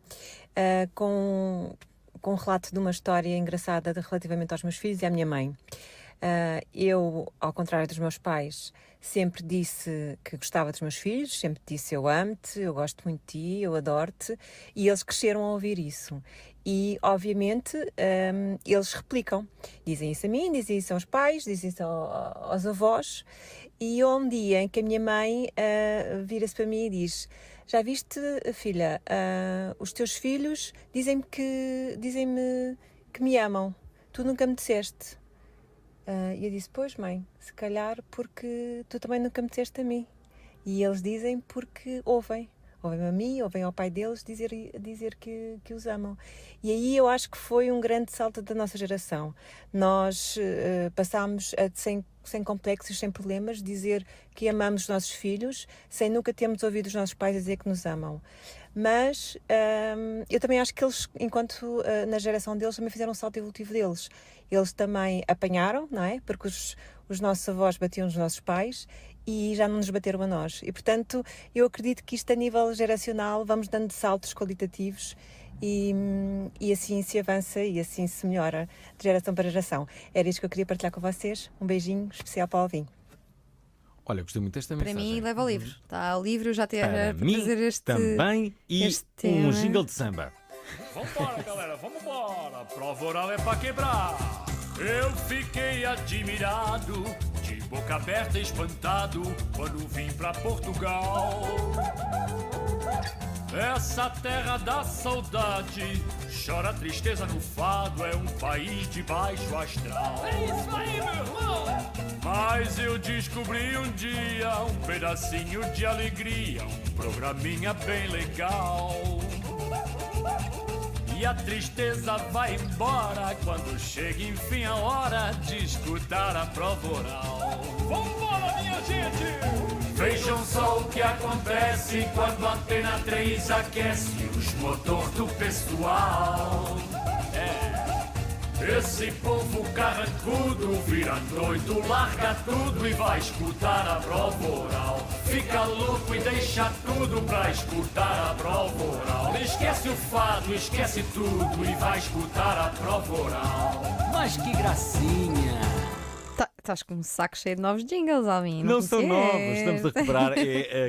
com um relato de uma história engraçada relativamente aos meus filhos e à minha mãe. Eu, ao contrário dos meus pais, sempre disse que gostava dos meus filhos, sempre disse eu amo-te, eu gosto muito de ti, eu adoro-te, e eles cresceram a ouvir isso. E, obviamente, eles replicam. Dizem isso a mim, dizem isso aos pais, dizem isso aos avós. E há um dia em que a minha mãe vira-se para mim e diz: já viste, filha, os teus filhos dizem-me que me amam, tu nunca me disseste. E eu disse: pois, mãe, se calhar porque tu também nunca me disseste a mim. E eles dizem porque ouvem ou vem a mim, ou vem ao pai deles dizer que os amam. E aí eu acho que foi um grande salto da nossa geração. Nós passámos sem complexos, sem problemas, dizer que amamos os nossos filhos, sem nunca termos ouvido os nossos pais dizer que nos amam. Mas eu também acho que eles, enquanto na geração deles, também fizeram um salto evolutivo deles. Eles também apanharam, não é? Porque os nossos avós batiam nos nossos pais e já não nos bateram a nós. E, portanto, eu acredito que isto a nível geracional vamos dando saltos qualitativos e assim se avança e assim se melhora de geração para geração. Era isto que eu queria partilhar com vocês. Um beijinho especial para o Alvin. Olha, gostei muito desta Para mensagem. mim, leva o livro. Está o livro, já ter Para para mim fazer este também e este um tema. jingle de samba. Vambora, galera, vambora. A prova oral é pra quebrar. Eu fiquei admirado, de boca aberta e espantado, quando vim pra Portugal. Essa terra da saudade, chora tristeza no fado, é um país de baixo astral. É isso aí, meu irmão! Mas eu descobri um dia um pedacinho de alegria, um programinha bem legal. E a tristeza vai embora quando chega enfim a hora de escutar a prova oral. Vambora, minha gente! Vejam só o que acontece quando a Antena 3 aquece os motores do pessoal. Esse povo carrancudo vira doido, larga tudo e vai escutar a prova oral. Fica louco e deixa tudo pra escutar a prova oral. Esquece o fado, esquece tudo e vai escutar a prova oral. Mas que gracinha! Estás com um saco cheio de novos jingles, Alvin. Não são novos, estamos a recuperar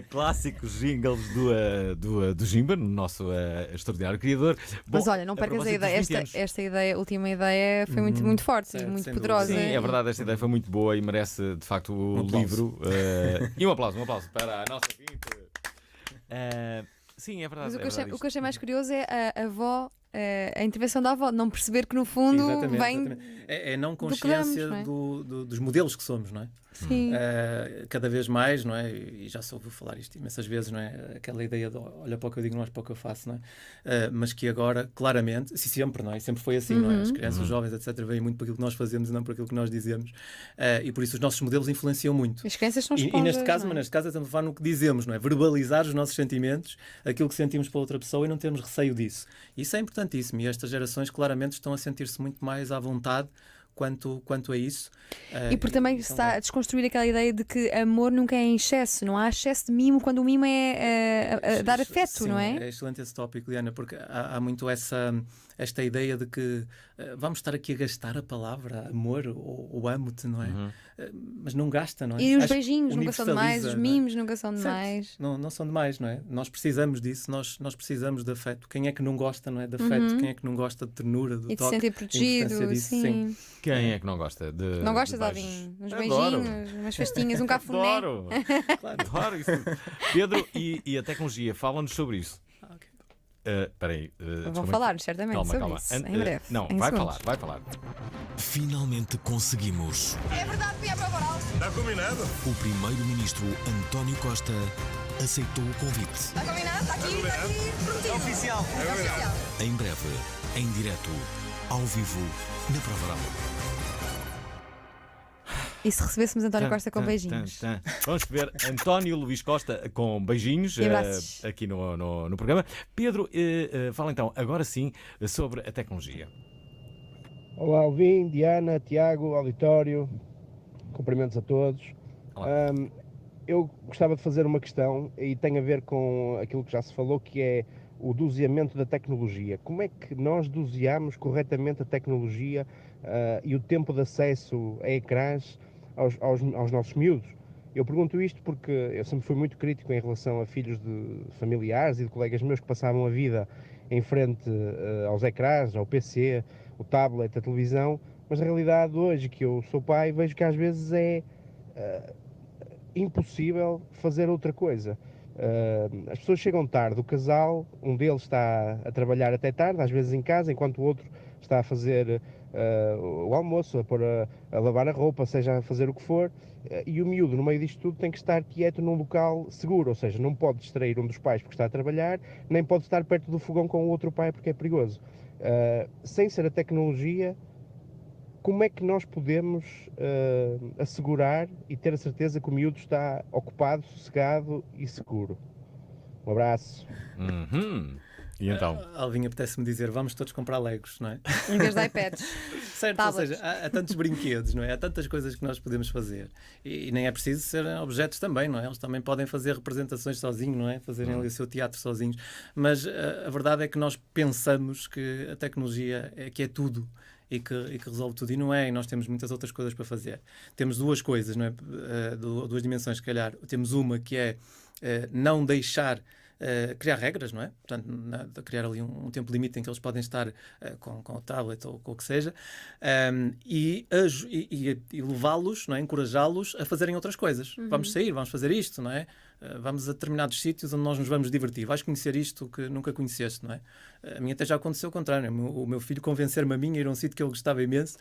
clássicos jingles do Jimba, no nosso extraordinário criador. Bom, Mas olha, não percas a ideia. Esta ideia, última ideia foi muito forte e muito poderosa. Sim, é verdade, esta ideia foi muito boa e merece de facto o livro. E um aplauso para a nossa ouvinte. Sim, é verdade. Mas o que eu achei mais curioso é a avó. A intervenção da avó, não perceber que no fundo vem. É não consciência dos modelos que somos, não é? Sim. Cada vez mais, não é? E já se ouviu falar isto imensas vezes, não é? Aquela ideia de olha para o que eu digo, não olha para o que eu faço, não é? Mas que agora, claramente, sempre, não é? Sempre foi assim, não é? As crianças, os jovens, etc., veem muito para aquilo que nós fazemos e não para aquilo que nós dizemos. E por isso os nossos modelos influenciam muito. As crianças são esponjas, e neste caso, não é? Neste caso, estamos a falar no que dizemos, não é? Verbalizar os nossos sentimentos, aquilo que sentimos para outra pessoa e não termos receio disso. Isso é importantíssimo e estas gerações claramente estão a sentir-se muito mais à vontade quanto a isso. E por também se está a desconstruir aquela ideia de que amor nunca é em excesso, não há excesso de mimo quando o mimo é dar afeto, sim, não é? É excelente esse tópico, Diana, porque há muito esta ideia de que vamos estar aqui a gastar a palavra amor ou amo-te, não é? Mas não gasta, não é? E os beijinhos nunca são demais, os mimos nunca são demais. Não são demais, não é? Nós precisamos disso, nós precisamos de afeto. Quem é que não gosta, não é? De afeto, quem é que não gosta de ternura, do e de toque, se sentir protegido, disso, sim. Quem é que não gosta de. Não gostas, Alvin? Uns beijinhos, umas festinhas, um cafuné. Adoro! Adoro isso. Pedro, e a tecnologia, fala-nos sobre isso. Espera aí. Vão falar certamente sobre isso, em breve. Não, em vai segundos. falar. Finalmente conseguimos. É verdade que é para oral. Está combinado? O primeiro-ministro António Costa aceitou o convite. Está combinado? Está aqui, prontinho. É oficial. É oficial. Em breve, em direto, ao vivo, na Provaral. E se recebêssemos António Costa com beijinhos? Vamos ver António Luís Costa com beijinhos aqui no programa. Pedro, fala então, agora sim, sobre a tecnologia. Olá, Alvin, Diana, Tiago, auditório, cumprimentos a todos. Eu gostava de fazer uma questão e tem a ver com aquilo que já se falou, que é o doseamento da tecnologia. Como é que nós doseamos corretamente a tecnologia e o tempo de acesso a ecrãs aos nossos miúdos? Eu pergunto isto porque eu sempre fui muito crítico em relação a filhos de familiares e de colegas meus que passavam a vida em frente aos ecrãs, ao PC, o tablet, a televisão, mas na realidade hoje que eu sou pai vejo que às vezes é impossível fazer outra coisa. As pessoas chegam tarde, o casal, um deles está a trabalhar até tarde, às vezes em casa, enquanto o outro está a fazer o almoço, a lavar a roupa, seja a fazer o que for, e o miúdo, no meio disto tudo, tem que estar quieto num local seguro, ou seja, não pode distrair um dos pais porque está a trabalhar, nem pode estar perto do fogão com o outro pai porque é perigoso. Sem ser a tecnologia, como é que nós podemos assegurar e ter a certeza que o miúdo está ocupado, sossegado e seguro? Um abraço. E então? Alvin, apetece-me dizer, vamos todos comprar Legos, não é? Em vez de iPads. Certo, ou seja, há tantos brinquedos, não é? Há tantas coisas que nós podemos fazer. E nem é preciso serem objetos também, não é? Eles também podem fazer representações sozinhos, não é? Fazerem ali o seu teatro sozinhos. Mas a verdade é que nós pensamos que a tecnologia é tudo. E que resolve tudo, e não é, e nós temos muitas outras coisas para fazer. Temos duas coisas, não é? Duas dimensões, se calhar. Temos uma que é não deixar criar regras, não é? Portanto, criar ali um tempo limite em que eles podem estar com o tablet ou com o que seja, e levá-los, não é? Encorajá-los a fazerem outras coisas. Vamos sair, vamos fazer isto, não é? Vamos a determinados sítios onde nós nos vamos divertir. Vais conhecer isto que nunca conheceste, não é? A mim até já aconteceu o contrário. O meu filho convencer-me a mim a ir a um sítio que ele gostava imenso,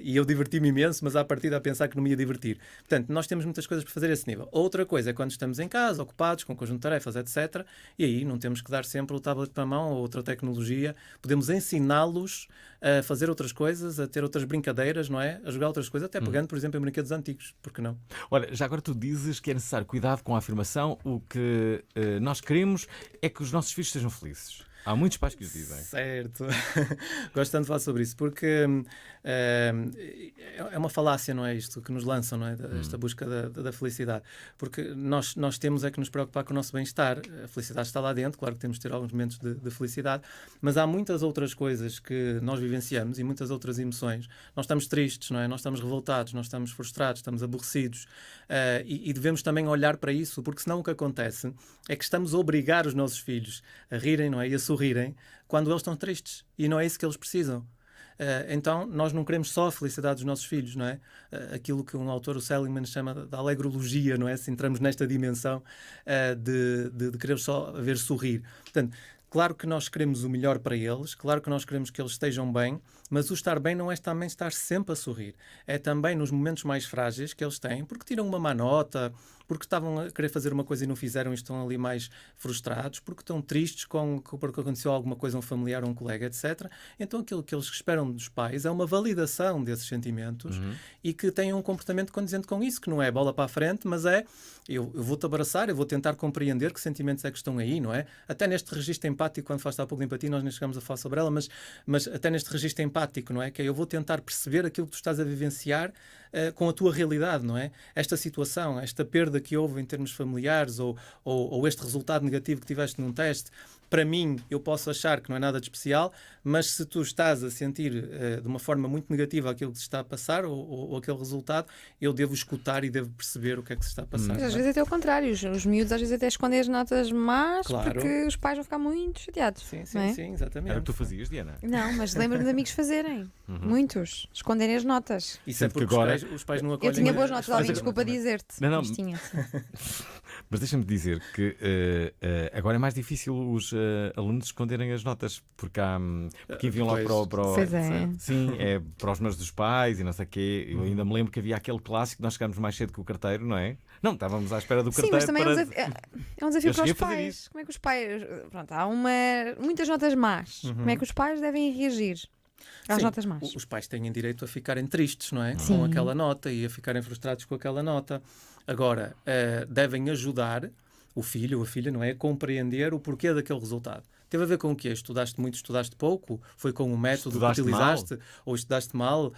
e eu diverti-me imenso, mas à partida a pensar que não me ia divertir. Portanto, nós temos muitas coisas para fazer a esse nível. Outra coisa é quando estamos em casa, ocupados, com conjunto de tarefas, etc. E aí não temos que dar sempre o tablet para a mão ou outra tecnologia. Podemos ensiná-los a fazer outras coisas, a ter outras brincadeiras, não é? A jogar outras coisas, até pegando, por exemplo, em brinquedos antigos. Por que não? Olha, já agora tu dizes que é necessário cuidado com a afirmação. O que nós queremos é que os nossos filhos estejam felizes. Há muitos pais que os dizem. Certo. Gosto tanto de falar sobre isso, porque é uma falácia, não é isto que nos lançam, não é? Esta busca da felicidade. Porque nós temos é que nos preocupar com o nosso bem-estar. A felicidade está lá dentro, claro que temos de ter alguns momentos de felicidade, mas há muitas outras coisas que nós vivenciamos e muitas outras emoções. Nós estamos tristes, não é? Nós estamos revoltados, nós estamos frustrados, estamos aborrecidos, e devemos também olhar para isso, porque senão o que acontece é que estamos a obrigar os nossos filhos a rirem, não é? E a sorrirem quando eles estão tristes, e não é isso que eles precisam. Então nós não queremos só a felicidade dos nossos filhos, não é? Aquilo que um autor, o Seligman, chama de alegrologia, não é? Se entramos nesta dimensão de querer só ver sorrir. Portanto, claro que nós queremos o melhor para eles, claro que nós queremos que eles estejam bem, mas o estar bem não é também estar sempre a sorrir. É também nos momentos mais frágeis que eles têm, porque tiram uma má nota, porque estavam a querer fazer uma coisa e não fizeram e estão ali mais frustrados, porque estão tristes porque aconteceu alguma coisa a um familiar ou um colega, etc. Então aquilo que eles esperam dos pais é uma validação desses sentimentos e que tenham um comportamento condizente com isso, que não é bola para a frente, mas é eu vou-te abraçar, eu vou tentar compreender que sentimentos é que estão aí, não é? Até neste registro empático, quando falaste há pouco de empatia, nós nem chegamos a falar sobre ela, mas até neste registro empático, não é? Que é eu vou tentar perceber aquilo que tu estás a vivenciar com a tua realidade, não é? Esta situação, esta perda que houve em termos familiares ou este resultado negativo que tiveste num teste, para mim, eu posso achar que não é nada de especial, mas se tu estás a sentir de uma forma muito negativa aquilo que se está a passar ou aquele resultado, eu devo escutar e devo perceber o que é que se está a passar. Mas às vezes até o contrário, os miúdos às vezes até escondem as notas más, claro, porque os pais vão ficar muito chateados. Sim, não é? sim, exatamente. Era o que tu fazias, Diana? Não, mas lembro-me de amigos fazerem. Muitos. Esconderem as notas. Isso é porque agora os pais não acolhem. Eu tinha boas notas, Alvin, desculpa dizer-te. Não. Mas tinha, sim. Mas deixa-me dizer que agora é mais difícil os alunos esconderem as notas, porque enviam logo para o Pois é. Sim, é para os meus dos pais e não sei o quê. Eu ainda me lembro que havia aquele clássico, nós chegámos mais cedo que o carteiro, não é? Não, estávamos à espera do carteiro. Sim, mas também é um desafio para os pais. Isso. Como é que os pais... Pronto, há muitas notas más. Como é que os pais devem reagir às notas más? Os pais têm direito a ficarem tristes, não é? Sim. Com aquela nota e a ficarem frustrados com aquela nota. Agora, devem ajudar o filho ou a filha, não é? A compreender o porquê daquele resultado. Teve a ver com o quê? Estudaste muito, estudaste pouco? Foi com o método Estudaste que utilizaste? mal. Ou estudaste mal?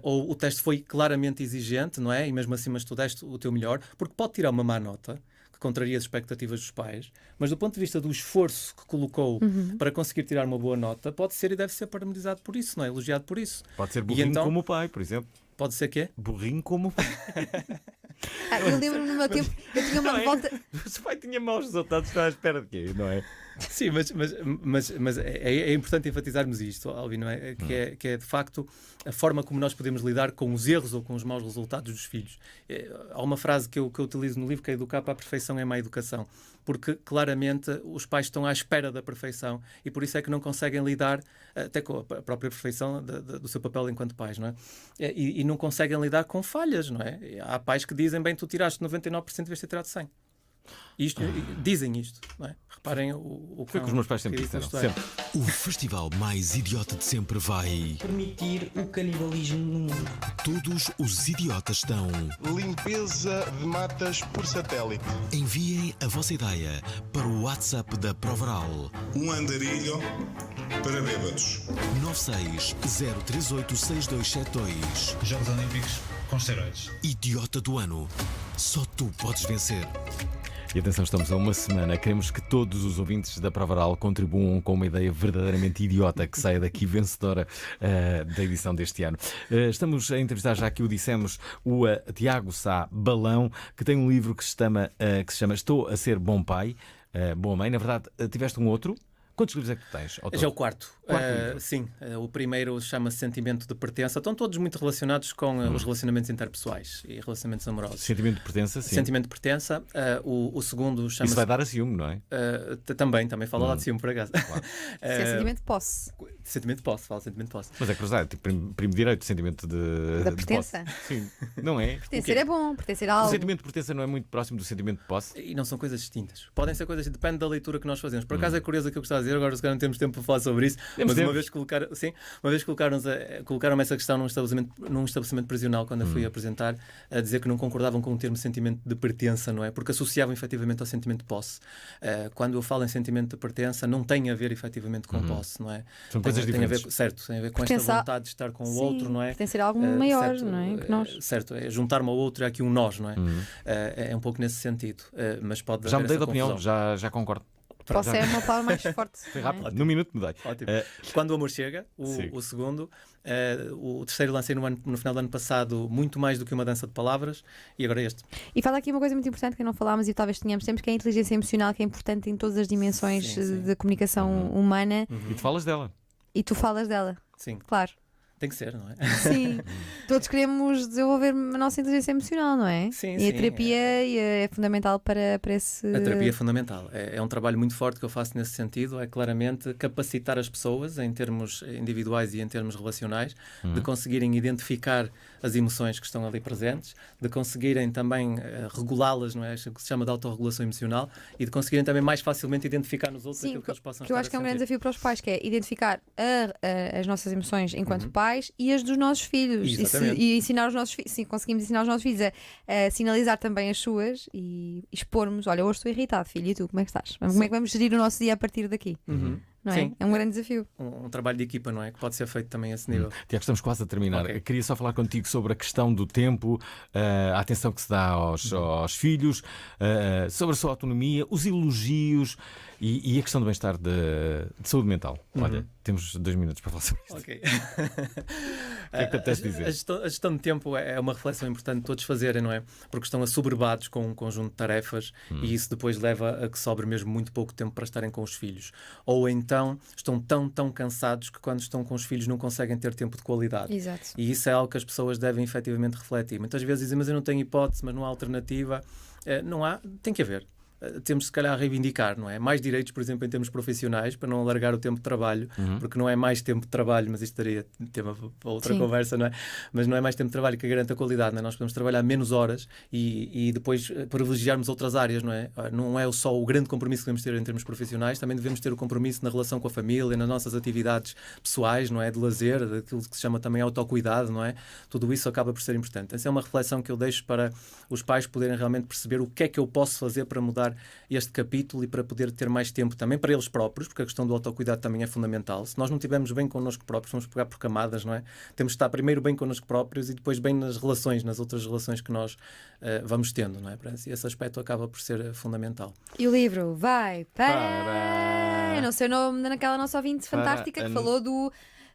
Ou o teste foi claramente exigente, não é? E mesmo assim, mas tu deste o teu melhor? Porque pode tirar uma má nota, que contraria as expectativas dos pais, mas do ponto de vista do esforço que colocou para conseguir tirar uma boa nota, pode ser e deve ser parabenizado por isso, não é? Elogiado por isso. Pode ser burrinho então, como o pai, por exemplo. Pode ser quê? Burrinho como o pai. Eu lembro-me no meu tempo, eu tinha uma revolta. O pai tinha maus resultados, estava à espera de quê, não é? Sim, mas é importante enfatizarmos isto, Alvin, não é? Que é de facto a forma como nós podemos lidar com os erros ou com os maus resultados dos filhos. Há uma frase que eu utilizo no livro, que é educar para a perfeição é má educação, porque claramente os pais estão à espera da perfeição e por isso é que não conseguem lidar até com a própria perfeição do seu papel enquanto pais, não é? E não conseguem lidar com falhas, não é? Há pais que dizem, bem, tu tiraste 99%, devias ter tirado 100%. Dizem isto, não é? Reparem o Foi que os meus pais sempre disseram. Sempre. O festival mais idiota de sempre vai permitir o canibalismo no mundo. Todos os idiotas estão. Limpeza de matas por satélite. Enviem a vossa ideia para o WhatsApp da Provaral. Um andarilho para bêbados. 960386272. Jogos Olímpicos com esteroides. Idiota do ano. Só tu podes vencer. E atenção, estamos a uma semana. Queremos que todos os ouvintes da Provaral contribuam com uma ideia verdadeiramente idiota que saia daqui vencedora da edição deste ano. Estamos a entrevistar, já que o dissemos, o Tiago Sá Balão, que tem um livro que se chama Estou a Ser Bom Pai, Boa Mãe. Na verdade, tiveste um outro. Quantos livros é que tu tens? Já é o quarto. Sim, o primeiro chama-se Sentimento de Pertença. Estão todos muito relacionados com os relacionamentos interpessoais e relacionamentos amorosos. Sentimento de Pertença, sim. Sentimento de Pertença. O segundo chama-se... Isso vai dar a ciúme, não é? Também fala lá de ciúme, por acaso. Claro. Isso é sentimento de posse. Sentimento de posse, fala sentimento de posse. Mas é cruzado, tipo primo direito, sentimento da pertença. Sim, não é? Pertencer é bom, pertencer a algo. O sentimento de pertença não é muito próximo do sentimento de posse? E não são coisas distintas. Podem ser coisas, depende da leitura que nós fazemos. Por acaso é curioso aquilo que está a dizer, agora se calhar não temos tempo para falar sobre isso, mas uma vez colocaram-me essa questão num estabelecimento prisional, quando eu fui apresentar, a dizer que não concordavam com o termo sentimento de pertença, não é? Porque associavam efetivamente ao sentimento de posse. Quando eu falo em sentimento de pertença, não tem a ver efetivamente com posse, não é? São coisas diferentes. Tem a ver com esta vontade de estar com o outro, não é? Pertencer a algo maior, certo, não é? Que nós. Certo, é juntar-me ao outro, é aqui um nós, não é? É um pouco nesse sentido, mas pode já mudei de opinião, já concordo. Posso é uma palavra mais forte. Foi rápido, no minuto mudei. Ótimo. Quando o Amor Chega, o segundo, o terceiro lancei no final do ano passado, muito mais do que uma dança de palavras, e agora este. E fala aqui uma coisa muito importante que não falámos e talvez tenhamos sempre, que é a inteligência emocional, que é importante em todas as dimensões da comunicação humana. E tu falas dela. Sim. Claro. Tem que ser, não é? Sim. Todos queremos desenvolver a nossa inteligência emocional, não é? Sim, e a terapia é fundamental para esse... A terapia é fundamental. É um trabalho muito forte que eu faço nesse sentido. É claramente capacitar as pessoas, em termos individuais e em termos relacionais, de conseguirem identificar as emoções que estão ali presentes, de conseguirem também regulá-las, não é? Que se chama de autorregulação emocional, e de conseguirem também mais facilmente identificar nos outros aquilo que eles possam estar a sentir. Eu acho que é um grande desafio para os pais, que é identificar as nossas emoções enquanto pais e as dos nossos filhos. E ensinar os nossos filhos, sim, conseguimos ensinar os nossos filhos a sinalizar também as suas e expormos, olha, hoje estou irritado, filho, e tu, como é que estás? Como é que vamos gerir o nosso dia a partir daqui? Não é? Sim. É um grande desafio. Um trabalho de equipa, não é? Que pode ser feito também a esse nível. Tiago, estamos quase a terminar. Okay. Queria só falar contigo sobre a questão do tempo, a atenção que se dá aos filhos, sobre a sua autonomia, os elogios e a questão do bem-estar de saúde mental. Olha, temos 2 minutos para falar sobre isto. Ok. O que é que te apetece dizer? A gestão de tempo é uma reflexão importante de todos fazerem, não é? Porque estão assoberbados com um conjunto de tarefas e isso depois leva a que sobre mesmo muito pouco tempo para estarem com os filhos. Ou então estão tão cansados que quando estão com os filhos não conseguem ter tempo de qualidade. Exato. E isso é algo que as pessoas devem efetivamente refletir. Muitas vezes dizem, mas eu não tenho hipótese, mas não há alternativa. Não há, tem que haver. Temos se calhar a reivindicar, não é? Mais direitos, por exemplo, em termos profissionais, para não alargar o tempo de trabalho, porque não é mais tempo de trabalho, mas isto daria tema para outra conversa, não é? Mas não é mais tempo de trabalho que garante a qualidade, não é? Nós podemos trabalhar menos horas e depois privilegiarmos outras áreas, não é? Não é só o grande compromisso que devemos ter em termos profissionais, também devemos ter o compromisso na relação com a família, nas nossas atividades pessoais, não é? De lazer, daquilo que se chama também autocuidado, não é? Tudo isso acaba por ser importante. Essa é uma reflexão que eu deixo para os pais poderem realmente perceber o que é que eu posso fazer para mudar este capítulo e para poder ter mais tempo também para eles próprios, porque a questão do autocuidado também é fundamental. Se nós não estivermos bem connosco próprios, vamos pegar por camadas, não é? Temos de estar primeiro bem connosco próprios e depois bem nas relações, nas outras relações que nós vamos tendo, não é? E esse aspecto acaba por ser fundamental. E o livro vai para... Eu não sei o nome daquela nossa ouvinte fantástica que falou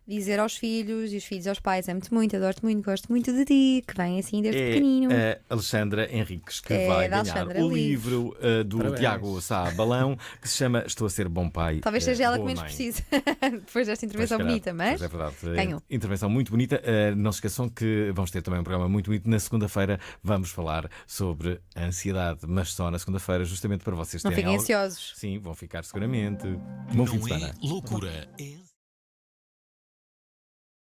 dizer aos filhos e os filhos aos pais: amo-te muito, adoro-te muito, gosto muito de ti, que vem assim desde pequenino. É a Alexandra Henriques que vai ganhar o livro do Parabéns. Tiago Sá Balão, que se chama Estou a Ser Bom Pai. Talvez seja ela que Boa menos Mãe. precise depois desta intervenção Pois, bonita, mas pois é verdade. ganhou. Intervenção muito bonita. Não se esqueçam que vamos ter também um programa muito bonito. Na segunda-feira vamos falar sobre a ansiedade, mas só na segunda-feira, justamente para vocês Não terem fiquem algo. ansiosos. Sim, vão ficar seguramente. Bom fim de Não semana. é loucura, é